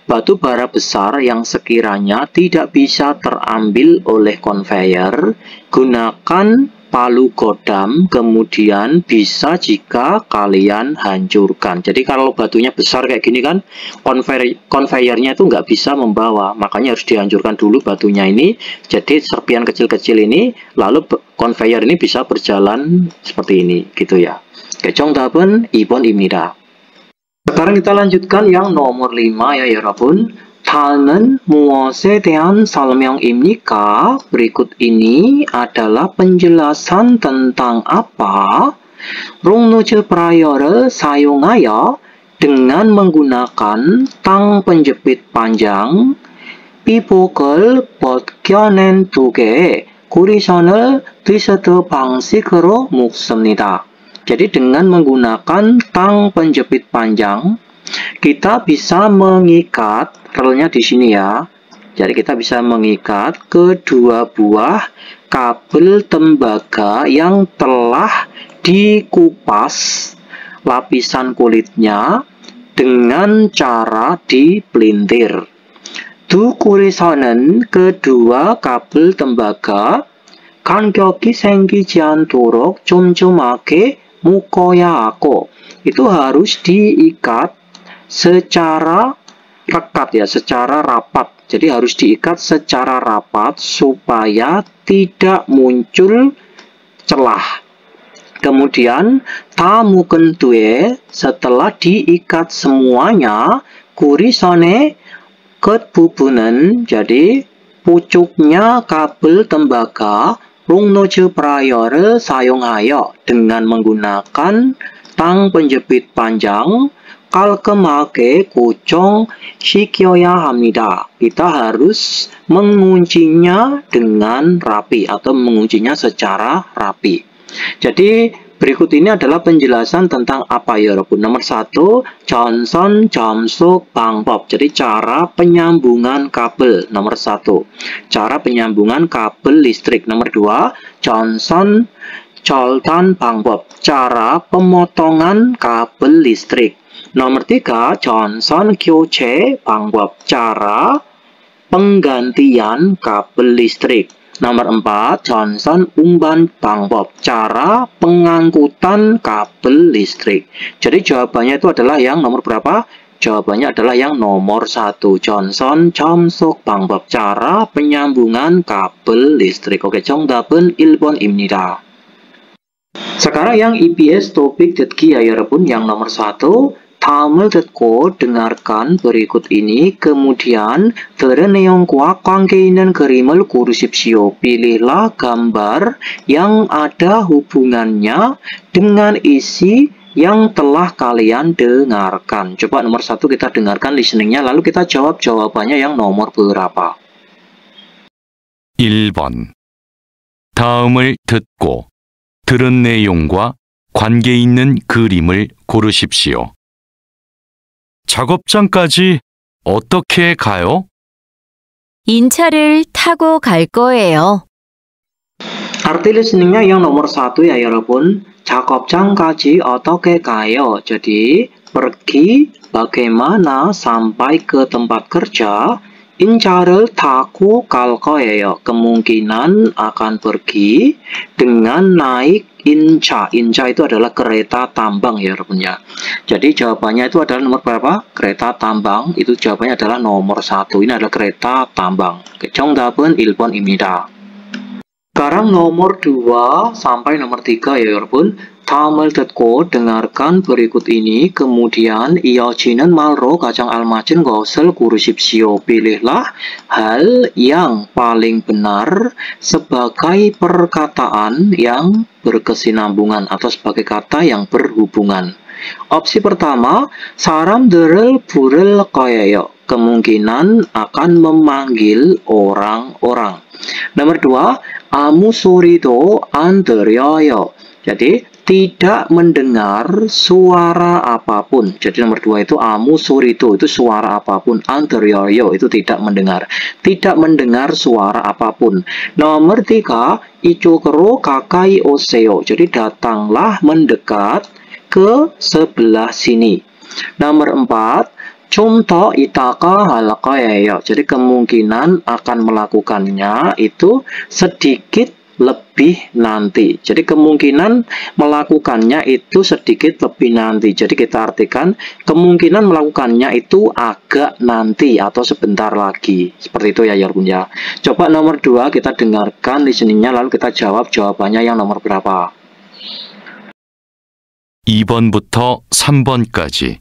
Batu bara besar yang sekiranya tidak bisa terambil oleh conveyor, gunakan palu godam, kemudian bisa jika kalian hancurkan. Jadi kalau batunya besar kayak gini kan, conveyornya itu nggak bisa membawa, makanya harus dihancurkan dulu batunya ini. Jadi serpian kecil-kecil ini, lalu conveyor ini bisa berjalan seperti ini, gitu ya. 정답은 2번입니다. Sekarang kita lanjutkan yang nomor 5 ya, 여러분. 다음은 무엇에 대한 설명입니까? Berikut ini adalah penjelasan tentang apa? 롱노즈 프라이어를 사용하여, dengan menggunakan tang penjepit panjang, 피복을 벗겨낸 두 개의 구리선을 트위스트 방식으로 묶습니다. Jadi dengan menggunakan tang penjepit panjang, kita bisa mengikat relnya di sini ya. Jadi kita bisa mengikat kedua buah kabel tembaga yang telah dikupas lapisan kulitnya dengan cara dipelintir. 두 꿀에서는 kedua kabel tembaga 간격이 생기지 않도록 촘촘하게 묶어야 하고, itu harus diikat secara rekat ya, secara rapat. Jadi harus diikat secara rapat supaya tidak muncul celah. Kemudian 다 묶은 뒤에 setelah diikat semuanya, 구리선의 끝부분은, jadi pucuknya kabel tembaga 롱노즈 브라이어를 사용하여 dengan menggunakan tang penjepit panjang 깔끔하게 고정시켜야 합니다. Kita harus menguncinya dengan rapi atau menguncinya secara rapi. Jadi berikut ini adalah penjelasan tentang apa ya 여러분. Nomor 1, 전선 접속 방법. Jadi cara penyambungan kabel. Nomor 1, cara penyambungan kabel listrik. Nomor 2, 전선 절단 방법. Cara pemotongan kabel listrik. Nomor 3, 전선 교체 방법. Cara penggantian kabel listrik. Nomor 4, 전선 운반 방법. Cara pengangkutan kabel listrik. Jadi jawabannya itu adalah yang nomor berapa? Jawabannya adalah yang nomor 1. 전선 접속 방법. Cara penyambungan kabel listrik. Oke, 정답은 1번입니다. Sekarang yang EPS topik 듣기 ya 여러분. Yang nomor 1, 다음을 듣고 dengarkan berikut ini, kemudian 들은 내용과 관계 있는 그림을 고르십시오. Pilihlah gambar yang ada hubungannya dengan isi yang telah kalian dengarkan. Coba nomor 1 kita dengarkan listeningnya, lalu kita jawab jawabannya yang nomor berapa. 1번. 다음을 듣고 들은 내용과 관계 있는 그림을 고르십시오. 작업장까지 어떻게 가요? 인차를 타고 갈 거예요. Arti listeningnya yang nomor 1 ya 여러분. 작업장까지 어떻게 가요? Jadi pergi bagaimana sampai ke tempat kerja. 인차를 타고 갈 거예요. Kemungkinan akan pergi dengan naik inca. Inca itu adalah kereta tambang ya 여러분 ya. Jadi jawabannya itu adalah nomor berapa? Kereta tambang. Itu jawabannya adalah nomor 1. Ini adalah kereta tambang. 정답은 1번입니다. Sekarang nomor 2 sampai nomor 3 ya 여러분. 다음을 듣고 dengarkan berikut ini, kemudian 이어지는 말로 가장 알맞은 것을 고르십시오. Pilihlah hal yang paling benar sebagai perkataan yang berkesinambungan atau sebagai kata yang berhubungan. Opsi pertama, 사람들을 부를 거예요. Kemungkinan akan memanggil orang-orang. Nomor 2, 아무 소리도 안 들려요. Jadi tidak mendengar suara apapun. Jadi nomor 2 itu 아무 소리도, itu suara apapun. 안 들려요, itu tidak mendengar. Tidak mendengar suara apapun. Nomor 3, 이쪽으로 가까이 오세요. Jadi datanglah mendekat ke sebelah sini. Nomor 4, 좀 더 이따가 할 거예요. Jadi kemungkinan akan melakukannya itu sedikit lebih nanti. Jadi kemungkinan melakukannya itu sedikit lebih nanti. Jadi kita artikan kemungkinan melakukannya itu agak nanti atau sebentar lagi. Seperti itu ya 여러분 ya. Coba nomor 2 kita dengarkan listeningnya, lalu kita jawab jawabannya yang nomor berapa. 2번부터 3번까지.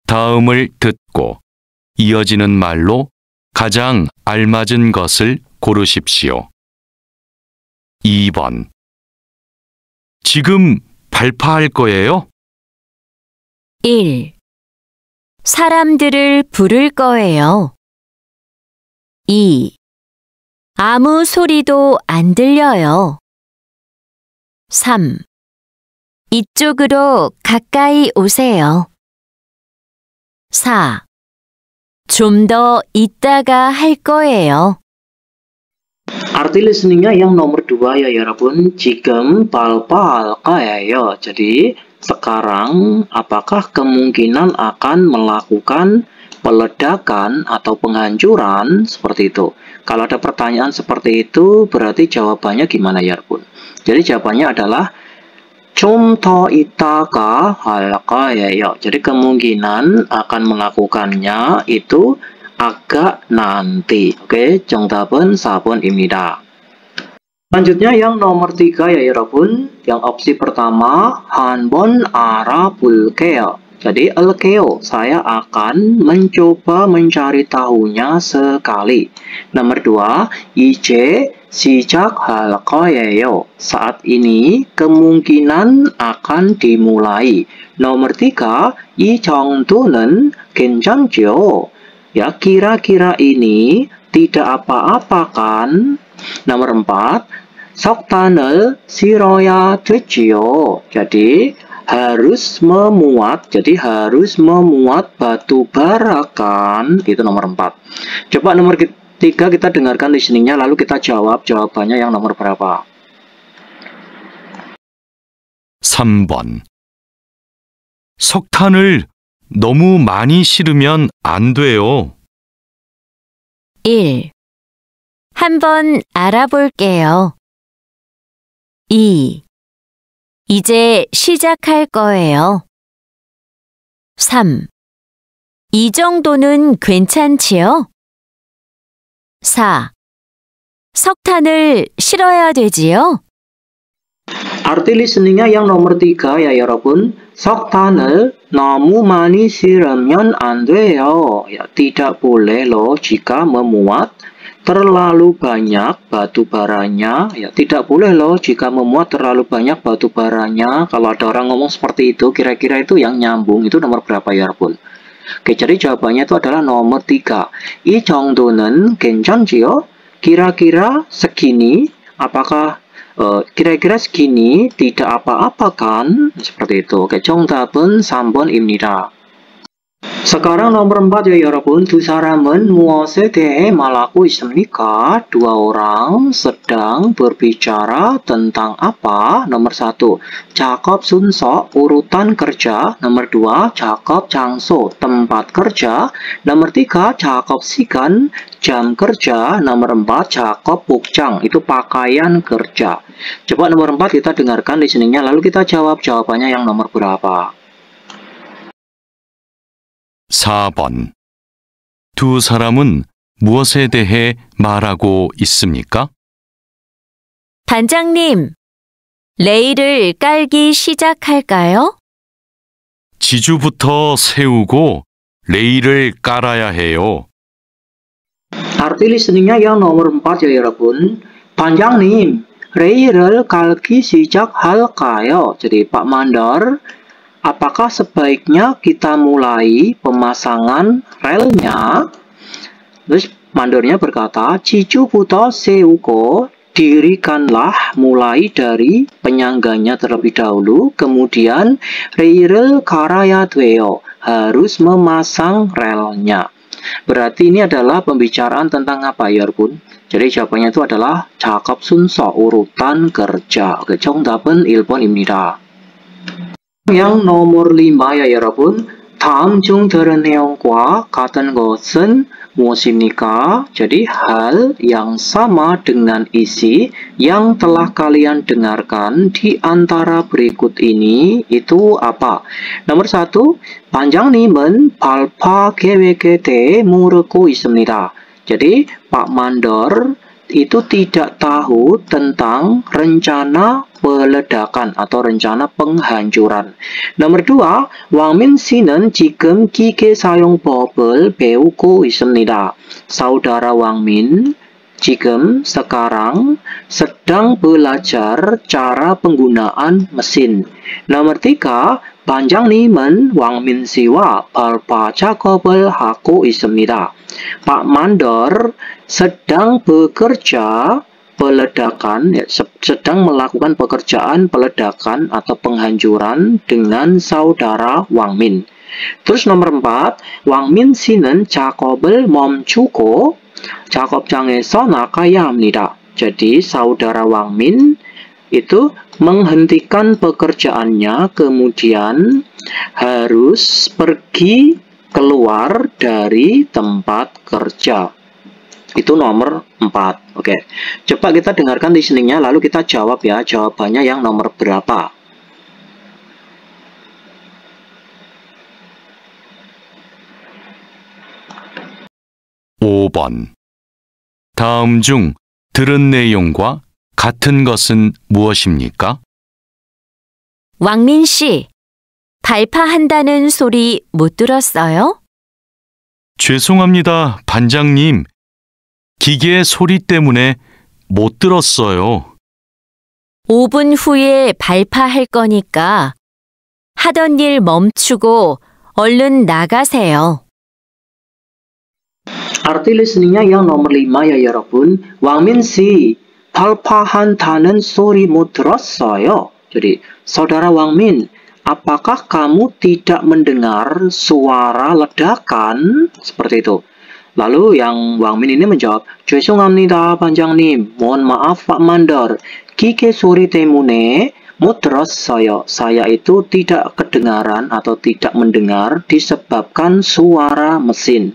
다음을 듣고 이어지는 말로 가장 알맞은 것을 고르십시오. 2번. 지금 발파할 거예요? 1. 사람들을 부를 거예요. 2. 아무 소리도 안 들려요. 3. 이쪽으로 가까이 오세요. 4. 좀 더 이따가 할 거예요. Arti listeningnya yang nomor 2 ya 여러분. 지금 발파할 거예요. Jadi sekarang apakah kemungkinan akan melakukan peledakan atau penghancuran seperti itu. Kalau ada pertanyaan seperti itu, berarti jawabannya gimana ya, Bun? Jadi jawabannya adalah 좀 더 있다가 할 거예요. Jadi kemungkinan akan melakukannya itu agak nanti. Oke, 정답은 4번입니다. Selanjutnya yang nomor 3 ya 여러분. Yang opsi pertama, 한번 알아볼게요. Jadi alkeo, saya akan mencoba mencari tahunya sekali. Nomor 2, 이제 시작할 거예요. Saat ini kemungkinan akan dimulai. Nomor 3, 이 정도는 괜찮죠? Ya, kira-kira ini tidak apa-apa kan? Nomor 4, 석탄을 실어야 되지요. Jadi harus memuat batu bara kan? Itu nomor 4. Coba nomor 3 kita dengarkan listeningnya, lalu kita jawab jawabannya yang nomor berapa. 3번. 석탄을 너무 많이 실으면 안 돼요. 1. 한번 알아볼게요. 2. 이제 시작할 거예요. 3. 이 정도는 괜찮지요? 4. 석탄을 실어야 되지요? Arti listeningnya yang nomor 3 ya 여러분. 석탄을 너무 많이 실으면 안 돼요. Ya, tidak boleh loh jika memuat terlalu banyak batu baranya. Ya, tidak boleh loh jika memuat terlalu banyak batu baranya. Kalau ada orang ngomong seperti itu, kira-kira itu yang nyambung itu nomor berapa ya 여러분? Oke, jadi jawabannya itu adalah nomor 3. 이 정도는 괜찮지요? Kira-kira segini, apakah kira-kira segini tidak apa-apa kan? Seperti itu. Oke, 정답은 3번입니다. Sekarang nomor 4 ya 여러분. 두 사람은 무엇에 대해 말하고 있습니까? Dua orang sedang berbicara tentang apa? Nomor 1, 작업 순서, urutan kerja. Nomor 2, 작업 장소, tempat kerja. Nomor 3, 작업 시간, jam kerja. Nomor 4, 작업 복장, itu pakaian kerja. Coba nomor 4 kita dengarkan listeningnya, lalu kita jawab jawabannya yang nomor berapa. 4번. 두 사람은 무엇에 대해 말하고 있습니까? 반장님, 레일을 깔기 시작할까요? 지주부터 세우고 레일을 깔아야 해요. Arti listeningnya yang nomor 4 ya 여러분. 반장님, 레일을 깔기 시작할까요? Jadi Pak Mandor, apakah sebaiknya kita mulai pemasangan relnya? Terus mandornya berkata, 지주부터 세우고, dirikanlah mulai dari penyangganya terlebih dahulu, kemudian 레일을 깔아야 돼요, harus memasang relnya. Berarti ini adalah pembicaraan tentang apa ya, 여러분? Jadi jawabannya itu adalah 작업 순서, urutan kerja. Oke, 정답은 1번입니다. Yang nomor 5 ya 여러분. 다음 중 들은 내용과 같은 것은 무엇입니까? Jadi hal yang sama dengan isi yang telah kalian dengarkan di antara berikut ini itu apa? Nomor 1, 반장님은 발파 계획에 대해 모르고 있습니다. Jadi Pak Mandor itu tidak tahu tentang rencana peledakan atau rencana penghancuran. Nomor 2, 왕민 씨는 지금 기계 사용법을 배우고 있습니다. Saudara Wangmin sekarang sedang belajar cara penggunaan mesin. Nomor 3, 반장님은 왕민 씨와 발파 작업을 하고 있습니다. Pak Mandor sedang bekerja peledakan, sedang melakukan pekerjaan peledakan atau penghancuran dengan saudara Wangmin. Terus nomor 4, 왕민 씨는 작업을 멈추고 작업장에서 나가야 합니다. Jadi saudara Wangmin itu menghentikan pekerjaannya kemudian harus pergi keluar dari tempat kerja. Itu nomor 4. Oke. Coba kita dengarkan listeningnya lalu kita jawab ya. Jawabannya yang nomor berapa? (5번) 다음 중 들은 내용과 같은 것은 무엇입니까? 왕민 씨, 발파한다는 소리 못 들었어요? 죄송합니다, 반장님. 기계 소리 때문에 못 들었어요. 5분 후에 발파할 거니까 하던 일 멈추고 얼른 나가세요. Arti listeningnya yang nomor 5 ya 여러분. Wangmin si 발파한다는 소리 못 들었어요. Jadi, saudara Wangmin, apakah kamu tidak mendengar suara ledakan? Seperti itu. Lalu yang Wangmin ini menjawab, 죄송합니다, 반장님. Mohon maaf, Pak Mandor. 기계 소리 때문에 못 들었어요. Saya itu tidak kedengaran atau tidak mendengar disebabkan suara mesin.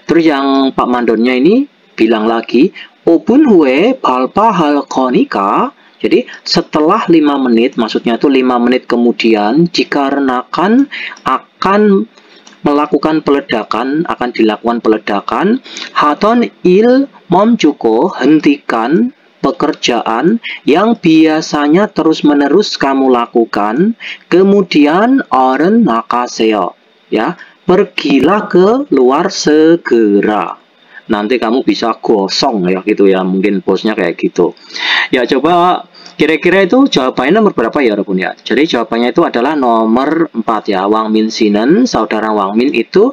Terus yang Pak Mandornya ini bilang lagi, 5분 후에 발파할 거니까. Jadi setelah 5 menit, maksudnya itu 5 menit kemudian, dikarenakan akan melakukan peledakan, akan dilakukan peledakan, haton il 멈추고, hentikan pekerjaan yang biasanya terus-menerus kamu lakukan, kemudian 얼른 나가세요. Ya, pergilah ke luar segera. Nanti kamu bisa gosong ya gitu ya, mungkin bosnya kayak gitu. Ya coba kira-kira itu jawabannya nomor berapa ya Robun ya? Jadi jawabannya itu adalah nomor 4 ya. Wangmin Sinen, saudara Wangmin itu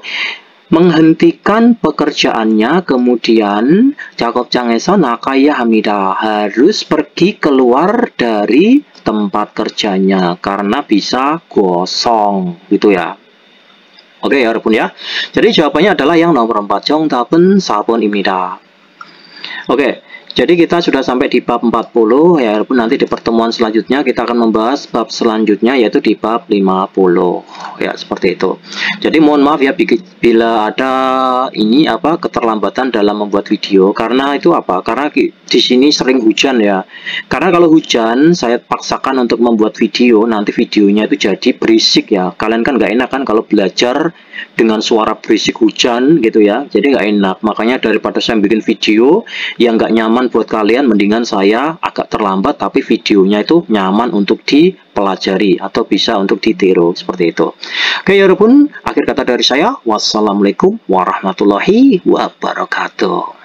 menghentikan pekerjaannya kemudian 작업장에서 나가야 합니다. Harus pergi keluar dari tempat kerjanya karena bisa gosong gitu ya. Oke ya 여러분 ya. Jadi jawabannya adalah yang nomor 4. 정답은 4번입니다. Oke. Jadi kita sudah sampai di bab 40 ya 여러분. Nanti di pertemuan selanjutnya kita akan membahas bab selanjutnya yaitu di bab 50. Ya, seperti itu. Jadi mohon maaf ya bila ada keterlambatan dalam membuat video karena itu karena di sini sering hujan ya. Karena kalau hujan saya paksakan untuk membuat video, nanti videonya itu jadi berisik ya. Kalian kan nggak enak kan kalau belajar dengan suara berisik hujan gitu ya. Jadi nggak enak. Makanya daripada saya bikin video yang nggak nyaman buat kalian, mendingan saya agak terlambat tapi videonya itu nyaman untuk dipelajari atau bisa untuk ditiru seperti itu. Oke ya 여러분, akhir kata dari saya, wassalamualaikum warahmatullahi wabarakatuh.